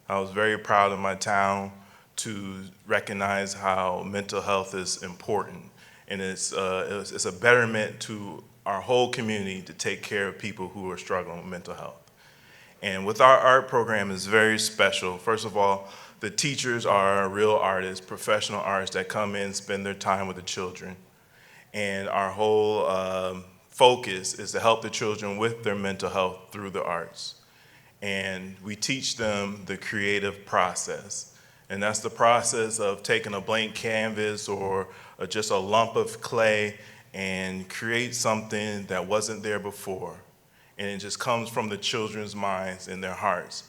I was very proud of my town to recognize how mental health is important, and it's a betterment to our whole community to take care of people who are struggling with mental health. And with our art program, it's very special. First of all, the teachers are real artists, professional artists that come in, spend their time with the children. And our whole focus is to help the children with their mental health through the arts. And we teach them the creative process. And that's the process of taking a blank canvas or just a lump of clay and create something that wasn't there before. And it just comes from the children's minds and their hearts.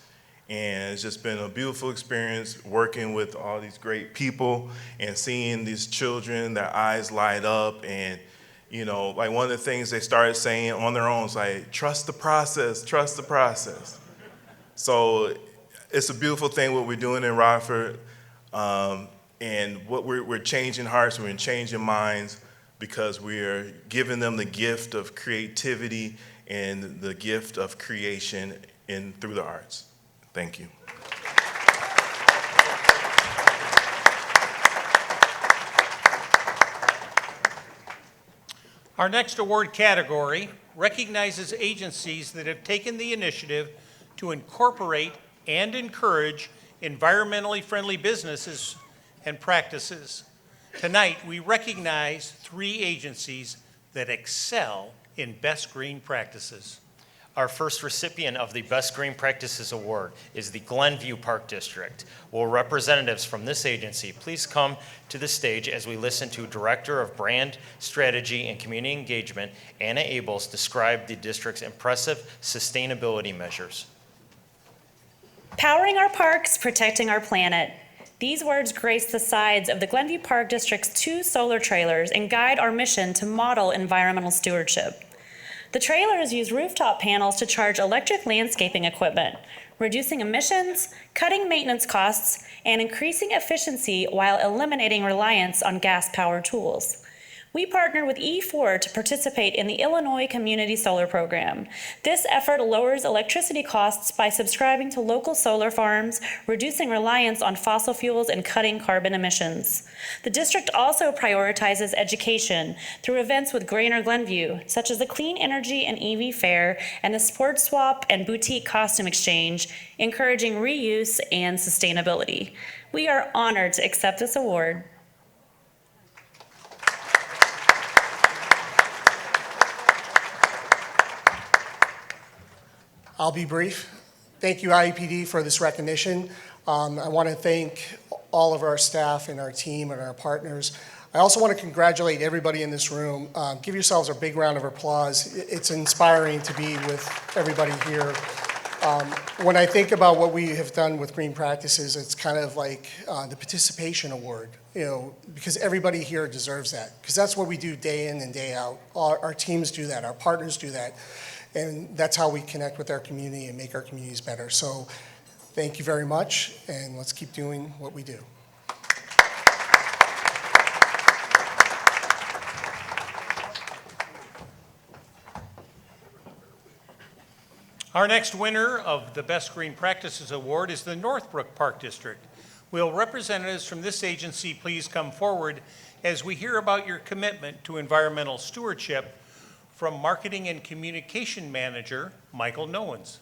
And it's just been a beautiful experience working with all these great people and seeing these children, their eyes light up. And, you know, like one of the things they started saying on their own is like, trust the process, trust the process. So it's a beautiful thing what we're doing in Rockford, and what we're changing hearts, we're changing minds, because we're giving them the gift of creativity and the gift of creation through the arts. Thank you. Our next award category recognizes agencies that have taken the initiative to incorporate and encourage environmentally friendly businesses and practices. Tonight, we recognize 3 agencies that excel in best green practices. Our first recipient of the Best Green Practices Award is the Glenview Park District. Will representatives from this agency please come to the stage as we listen to Director of Brand Strategy and Community Engagement, Anna Abels, describe the district's impressive sustainability measures. Powering our parks, protecting our planet. These words grace the sides of the Glenview Park District's 2 solar trailers and guide our mission to model environmental stewardship. The trailers use rooftop panels to charge electric landscaping equipment, reducing emissions, cutting maintenance costs, and increasing efficiency while eliminating reliance on gas-powered tools. We partnered with E4 to participate in the Illinois Community Solar Program. This effort lowers electricity costs by subscribing to local solar farms, reducing reliance on fossil fuels, and cutting carbon emissions. The district also prioritizes education through events with Greater Glenview, such as the Clean Energy and EV Fair and the Sports Swap and Boutique Costume Exchange, encouraging reuse and sustainability. We are honored to accept this award. I'll be brief. Thank you, IAPD, for this recognition. I want to thank all of our staff and our team and our partners. I also want to congratulate everybody in this room. Give yourselves a big round of applause. It's inspiring to be with everybody here. When I think about what we have done with Green Practices, it's kind of like the participation award, because everybody here deserves that, because that's what we do day in and day out. Our teams do that, our partners do that. And that's how we connect with our community and make our communities better. So thank you very much, and let's keep doing what we do. Our next winner of the Best Green Practices Award is the Northbrook Park District. Will representatives from this agency please come forward as we hear about your commitment to environmental stewardship from Marketing and Communication Manager, Michael Nowens.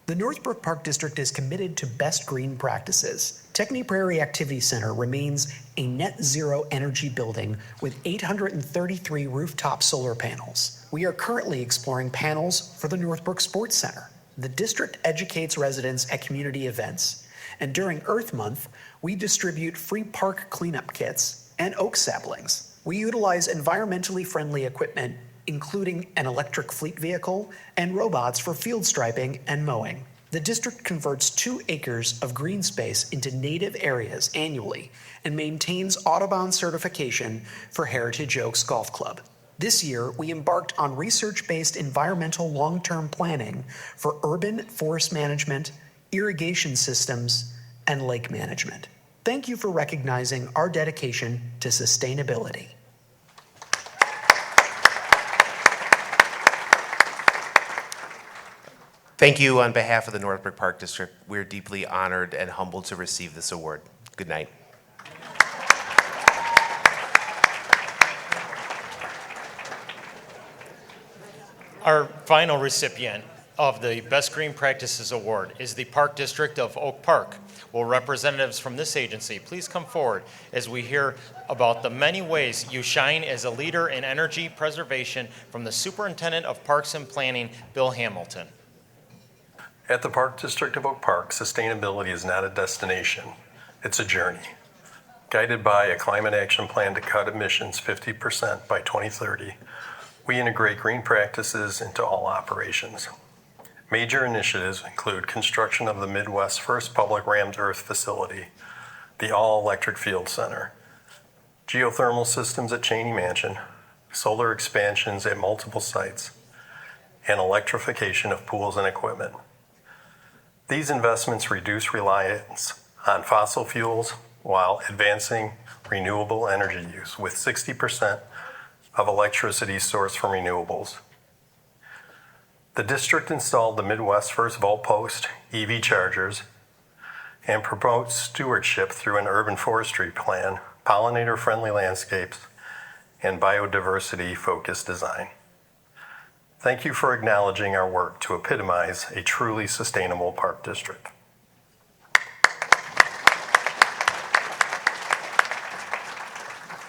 The Northbrook Park District is committed to best green practices. Techney Prairie Activity Center remains a net zero energy building with 833 rooftop solar panels. We are currently exploring panels for the Northbrook Sports Center. The district educates residents at community events, and during Earth Month, we distribute free park cleanup kits and oak saplings. We utilize environmentally friendly equipment, including an electric fleet vehicle and robots for field striping and mowing. The district converts 2 acres of green space into native areas annually and maintains Audubon certification for Heritage Oaks Golf Club. This year, we embarked on research-based environmental long-term planning for urban forest management, irrigation systems, and lake management. Thank you for recognizing our dedication to sustainability. Thank you on behalf of the Northbrook Park District. We're deeply honored and humbled to receive this award. Good night. Our final recipient of the Best Green Practices Award is the Park District of Oak Park. Will representatives from this agency please come forward as we hear about the many ways you shine as a leader in energy preservation from the Superintendent of Parks and Planning, Bill Hamilton. At the Park District of Oak Park, sustainability is not a destination, it's a journey. Guided by a climate action plan to cut emissions 50% by 2030, we integrate green practices into all operations. Major initiatives include construction of the Midwest's first public rammed earth facility, the all-electric field center, geothermal systems at Cheney Mansion, solar expansions at multiple sites, and electrification of pools and equipment. These investments reduce reliance on fossil fuels while advancing renewable energy use, with 60% of electricity sourced from renewables. The district installed the Midwest's first volt-post EV chargers and promotes stewardship through an urban forestry plan, pollinator-friendly landscapes, and biodiversity-focused design. Thank you for acknowledging our work to epitomize a truly sustainable park district.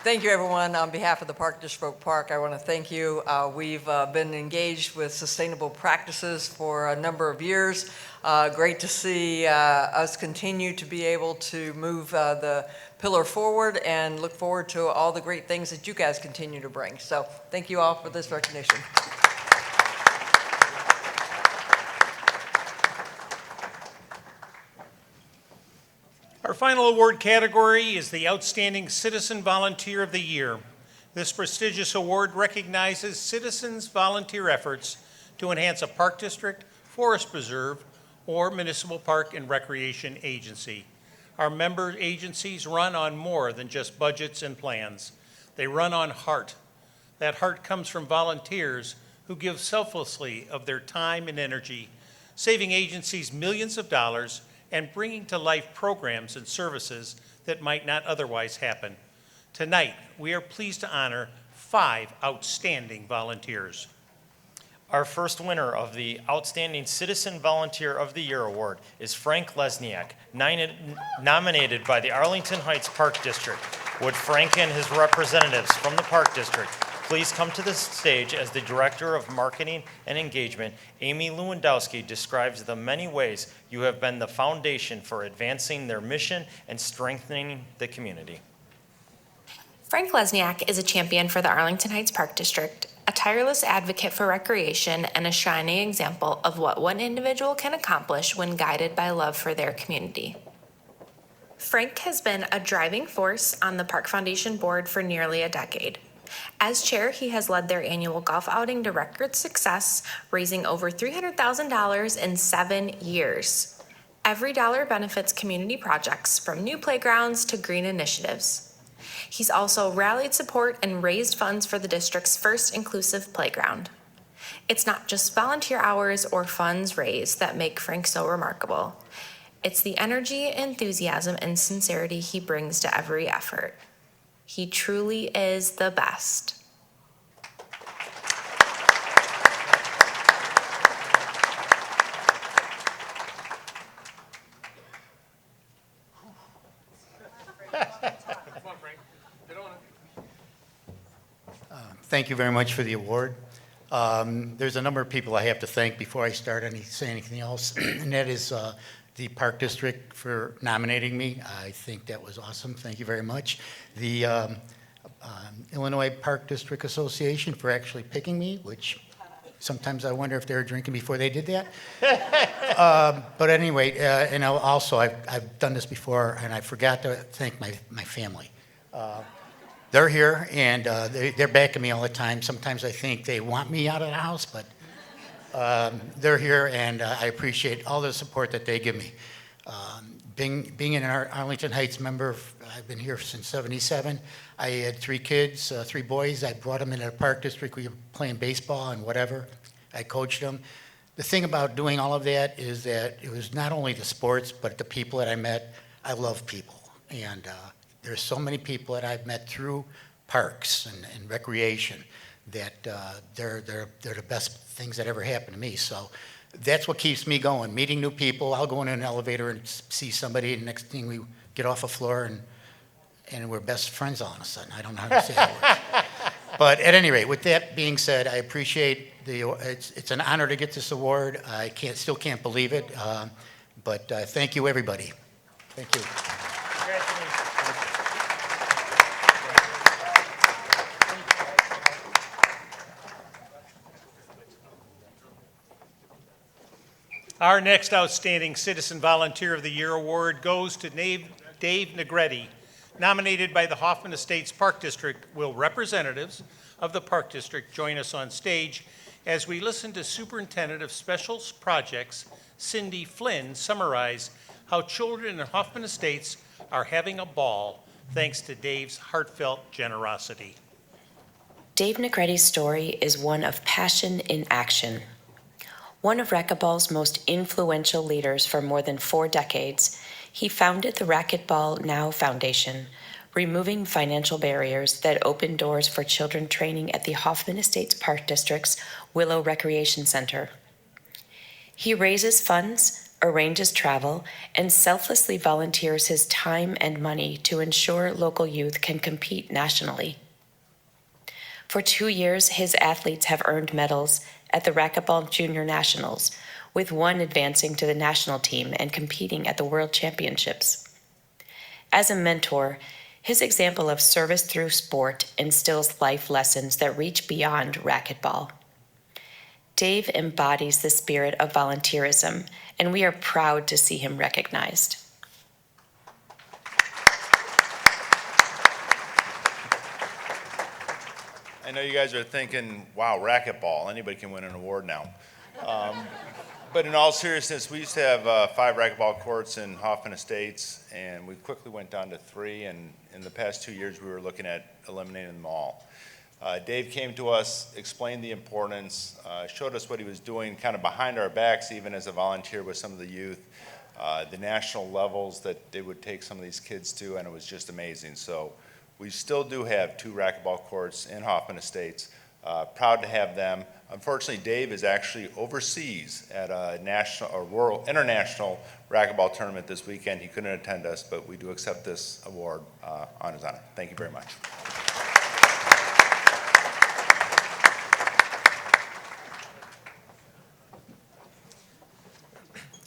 Thank you, everyone. On behalf of the Park District Oak Park, I want to thank you. We've been engaged with sustainable practices for a number of years. Great to see us continue to be able to move the pillar forward and look forward to all the great things that you guys continue to bring. So thank you all for this recognition. Our final award category is the Outstanding Citizen Volunteer of the Year. This prestigious award recognizes citizens' volunteer efforts to enhance a park district, forest preserve, or municipal park and recreation agency. Our member agencies run on more than just budgets and plans. They run on heart. That heart comes from volunteers who give selflessly of their time and energy, saving agencies millions of dollars and bringing to life programs and services that might not otherwise happen. Tonight, we are pleased to honor 5 outstanding volunteers. Our first winner of the Outstanding Citizen Volunteer of the Year Award is Frank Lesniak, nominated by the Arlington Heights Park District. Would Frank and his representatives from the Park District please come to the stage as the Director of Marketing and Engagement, Amy Lewandowski, describes the many ways you have been the foundation for advancing their mission and strengthening the community. Frank Lesniak is a champion for the Arlington Heights Park District, a tireless advocate for recreation, and a shining example of what one individual can accomplish when guided by love for their community. Frank has been a driving force on the Park Foundation board for nearly a decade. As chair, he has led their annual golf outing to record success, raising over $300,000 in 7 years. Every dollar benefits community projects, from new playgrounds to green initiatives. He's also rallied support and raised funds for the district's first inclusive playground. It's not just volunteer hours or funds raised that make Frank so remarkable. It's the energy, enthusiasm, and sincerity he brings to every effort. He truly is the best. Thank you very much for the award. There's a number of people I have to thank before I start say anything else, and that is the Park District for nominating me. I think that was awesome. Thank you very much. The Illinois Park District Association for actually picking me, which sometimes I wonder if they were drinking before they did that. But anyway, and also I've done this before, and I forgot to thank my family. They're here, and they're backing me all the time. Sometimes I think they want me out of the house, but they're here, and I appreciate all the support that they give me. Being an Arlington Heights member, I've been here since '77. I had 3 kids, 3 boys. I brought them into the Park District. We were playing baseball and whatever. I coached them. The thing about doing all of that is that it was not only the sports, but the people that I met. I love people, and there's so many people that I've met through parks and recreation that they're the best things that ever happened to me. So that's what keeps me going, meeting new people. I'll go in an elevator and see somebody, and next thing we get off a floor and we're best friends all of a sudden. I don't know how to say that word. But at any rate, with that being said, I appreciate it's an honor to get this award. I still can't believe it, but thank you, everybody. Thank you. Our next Outstanding Citizen Volunteer of the Year Award goes to Dave Negretti, nominated by the Hoffman Estates Park District. Will representatives of the Park District join us on stage as we listen to Superintendent of Special Projects, Cindy Flynn, summarize how children in Hoffman Estates are having a ball thanks to Dave's heartfelt generosity. Dave Negretti's story is one of passion in action. One of racquetball's most influential leaders for more than 4 decades, he founded the Racquetball Now Foundation, removing financial barriers that opened doors for children training at the Hoffman Estates Park District's Willow Recreation Center. He raises funds, arranges travel, and selflessly volunteers his time and money to ensure local youth can compete nationally. For 2 years, his athletes have earned medals at the Racquetball Junior Nationals, with one advancing to the national team and competing at the World Championships. As a mentor, his example of service through sport instills life lessons that reach beyond racquetball. Dave embodies the spirit of volunteerism, and we are proud to see him recognized. I know you guys are thinking, wow, racquetball, anybody can win an award now. But in all seriousness, we used to have 5 racquetball courts in Hoffman Estates, and we quickly went down to 3, and in the past 2 years, we were looking at eliminating them all. Dave came to us, explained the importance, showed us what he was doing kind of behind our backs, even as a volunteer with some of the youth, the national levels that they would take some of these kids to, and it was just amazing. So we still do have 2 racquetball courts in Hoffman Estates. Proud to have them. Unfortunately, Dave is actually overseas at a national or world international racquetball tournament this weekend. He couldn't attend us, but we do accept this award on his honor. Thank you very much.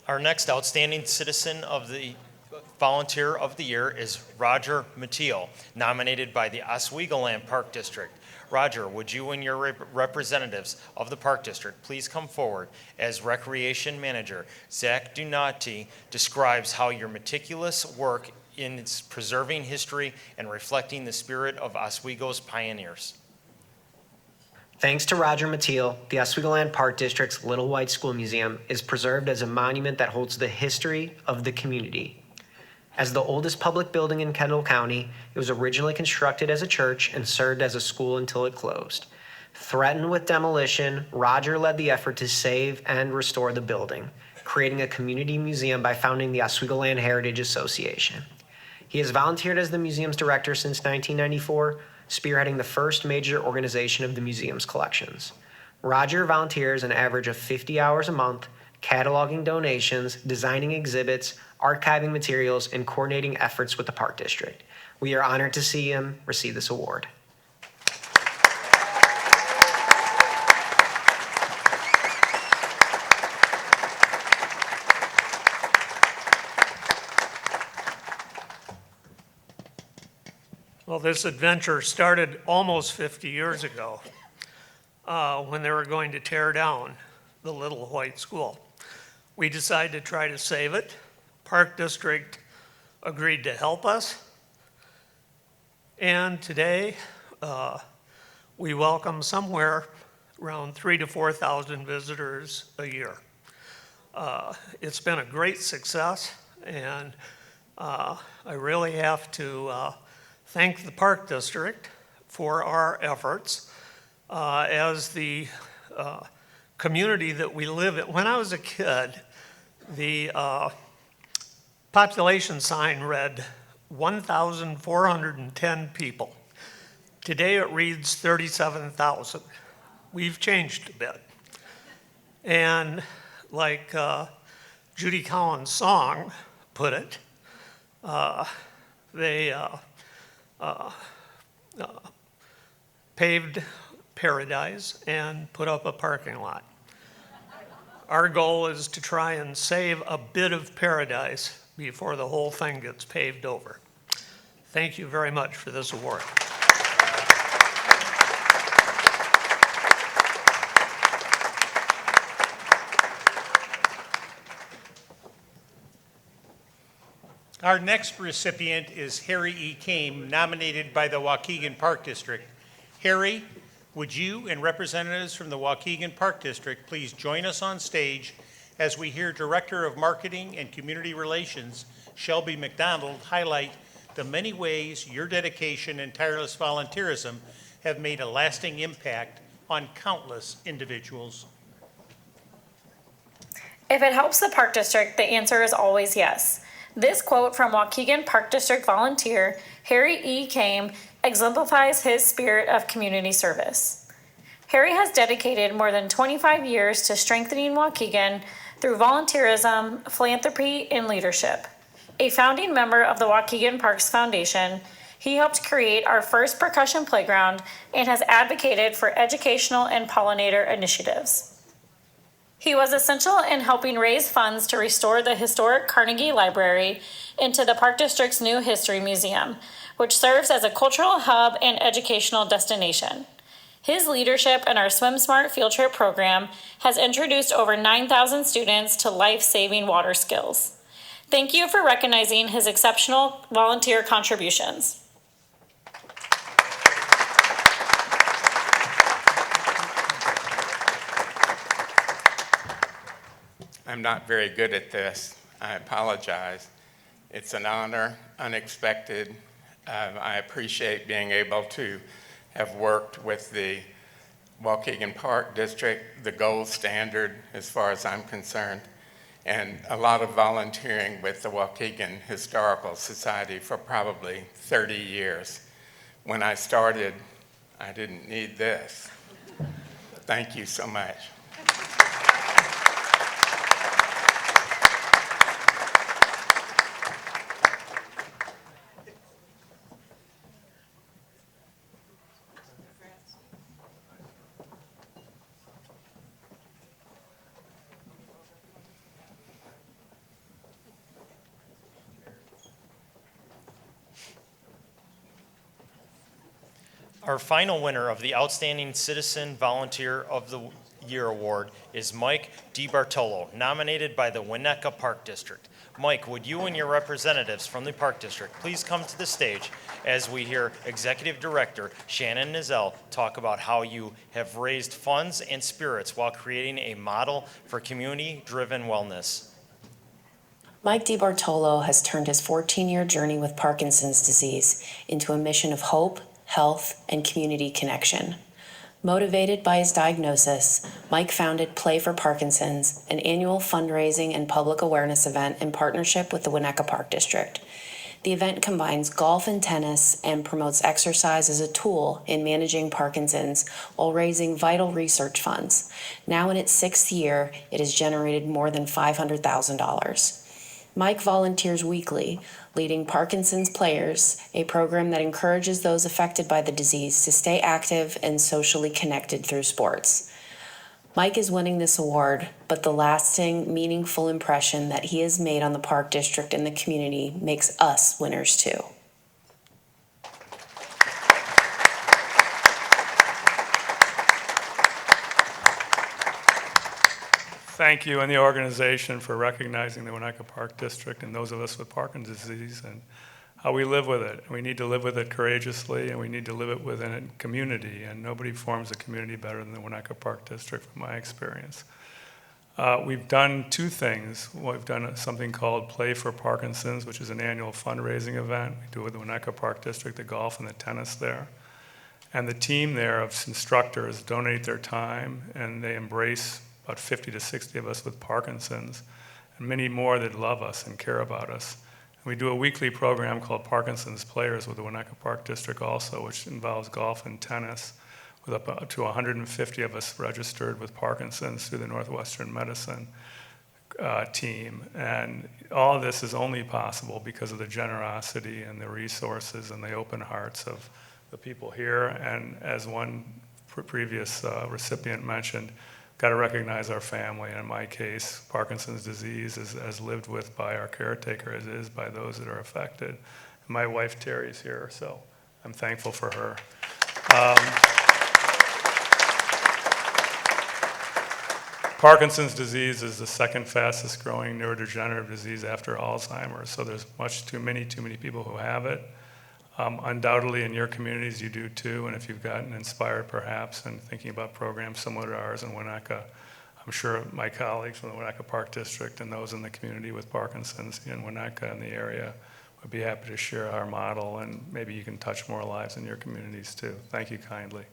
Our next outstanding citizen of the volunteer of the year is Roger Mateo, nominated by the Oswegoland Park District. Roger, would you and your representatives of the Park District please come forward as Recreation Manager Zach Donati describes how your meticulous work in preserving history and reflecting the spirit of Oswego's pioneers. Thanks to Roger Mateel, the Oswegoland Park District's Little White School Museum is preserved as a monument that holds the history of the community. As the oldest public building in Kendall County, it was originally constructed as a church and served as a school until it closed. Threatened with demolition, Roger led the effort to save and restore the building, creating a community museum by founding the Oswegoland Heritage Association. He has volunteered as the museum's director since 1994, spearheading the first major organization of the museum's collections. Roger volunteers an average of 50 hours a month, cataloging donations, designing exhibits, archiving materials, and coordinating efforts with the Park District. We are honored to see him receive this award. Well, this adventure started almost 50 years ago when they were going to tear down the Little White School. We decided to try to save it. Park District agreed to help us. And today, we welcome somewhere around 3,000 to 4,000 visitors a year. It's been a great success, and I really have to thank the Park District for our efforts as the community that we live in. When I was a kid, the population sign read 1,410 people. Today it reads 37,000. We've changed a bit. And like Judy Collins' song put it, they paved paradise and put up a parking lot. Our goal is to try and save a bit of paradise before the whole thing gets paved over. Thank you very much for this award. Our next recipient is Harry E. Kame, nominated by the Waukegan Park District. Harry, would you and representatives from the Waukegan Park District please join us on stage as we hear Director of Marketing and Community Relations, Shelby McDonald, highlight the many ways your dedication and tireless volunteerism have made a lasting impact on countless individuals. If it helps the Park District, the answer is always yes. This quote from Waukegan Park District volunteer Harry E. Kame exemplifies his spirit of community service. Harry has dedicated more than 25 years to strengthening Waukegan through volunteerism, philanthropy, and leadership. A founding member of the Waukegan Parks Foundation, he helped create our first percussion playground and has advocated for educational and pollinator initiatives. He was essential in helping raise funds to restore the historic Carnegie Library into the Park District's new History Museum, which serves as a cultural hub and educational destination. His leadership in our Swim Smart field trip program has introduced over 9,000 students to life-saving water skills. Thank you for recognizing his exceptional volunteer contributions. I'm not very good at this. I apologize. It's an honor, unexpected. I appreciate being able to have worked with the Waukegan Park District, the gold standard as far as I'm concerned, and a lot of volunteering with the Waukegan Historical Society for probably 30 years. When I started, I didn't need this. Thank you so much. Our final winner of the Outstanding Citizen Volunteer of the Year Award is Mike DiBartolo, nominated by the Winnetka Park District. Mike, would you and your representatives from the Park District please come to the stage as we hear Executive Director Shannon Nizzell talk about how you have raised funds and spirits while creating a model for community-driven wellness. Mike DiBartolo has turned his 14-year journey with Parkinson's disease into a mission of hope, health, and community connection. Motivated by his diagnosis, Mike founded Play for Parkinson's, an annual fundraising and public awareness event in partnership with the Winnetka Park District. The event combines golf and tennis and promotes exercise as a tool in managing Parkinson's while raising vital research funds. Now in its 6th year, it has generated more than $500,000. Mike volunteers weekly, leading Parkinson's Players, a program that encourages those affected by the disease to stay active and socially connected through sports. Mike is winning this award, but the lasting, meaningful impression that he has made on the Park District and the community makes us winners too. Thank you and the organization for recognizing the Winnetka Park District and those of us with Parkinson's disease and how we live with it. We need to live with it courageously, and we need to live it within a community, and nobody forms a community better than the Winnetka Park District from my experience. We've done 2 things. We've done something called Play for Parkinson's, which is an annual fundraising event. We do it with the Winnetka Park District, the golf and the tennis there. And the team there of instructors donate their time, and they embrace about 50 to 60 of us with Parkinson's, and many more that love us and care about us. And we do a weekly program called Parkinson's Players with the Winnetka Park District also, which involves golf and tennis, with up to 150 of us registered with Parkinson's through the Northwestern Medicine team. And all of this is only possible because of the generosity and the resources and the open hearts of the people here. And as one previous recipient mentioned, got to recognize our family. And in my case, Parkinson's disease is as lived with by our caretaker as it is by those that are affected. And my wife Terry's here, so I'm thankful for her. Parkinson's disease is the 2nd fastest growing neurodegenerative disease after Alzheimer's, so there's too many people who have it. Undoubtedly in your communities you do too, and if you've gotten inspired perhaps and thinking about programs similar to ours in Winnetka, I'm sure my colleagues from the Winnetka Park District and those in the community with Parkinson's in Winnetka and the area would be happy to share our model, and maybe you can touch more lives in your communities too. Thank you kindly.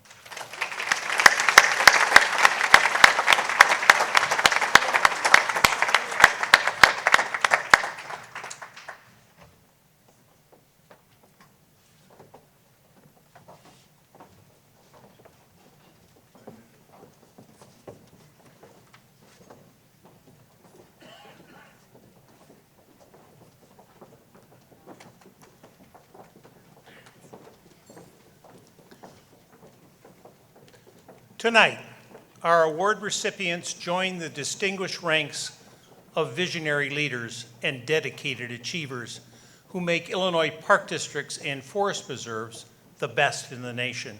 Tonight, our award recipients join the distinguished ranks of visionary leaders and dedicated achievers who make Illinois park districts and forest preserves the best in the nation.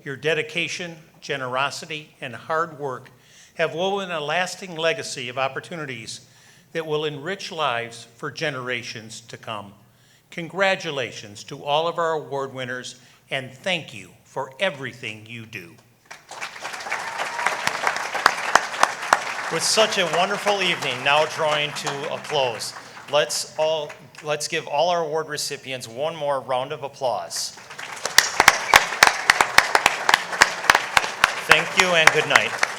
Your dedication, generosity, and hard work have woven a lasting legacy of opportunities that will enrich lives for generations to come. Congratulations to all of our award winners, and thank you for everything you do. With such a wonderful evening now drawing to a close, let's give all our award recipients one more round of applause. Thank you and good night.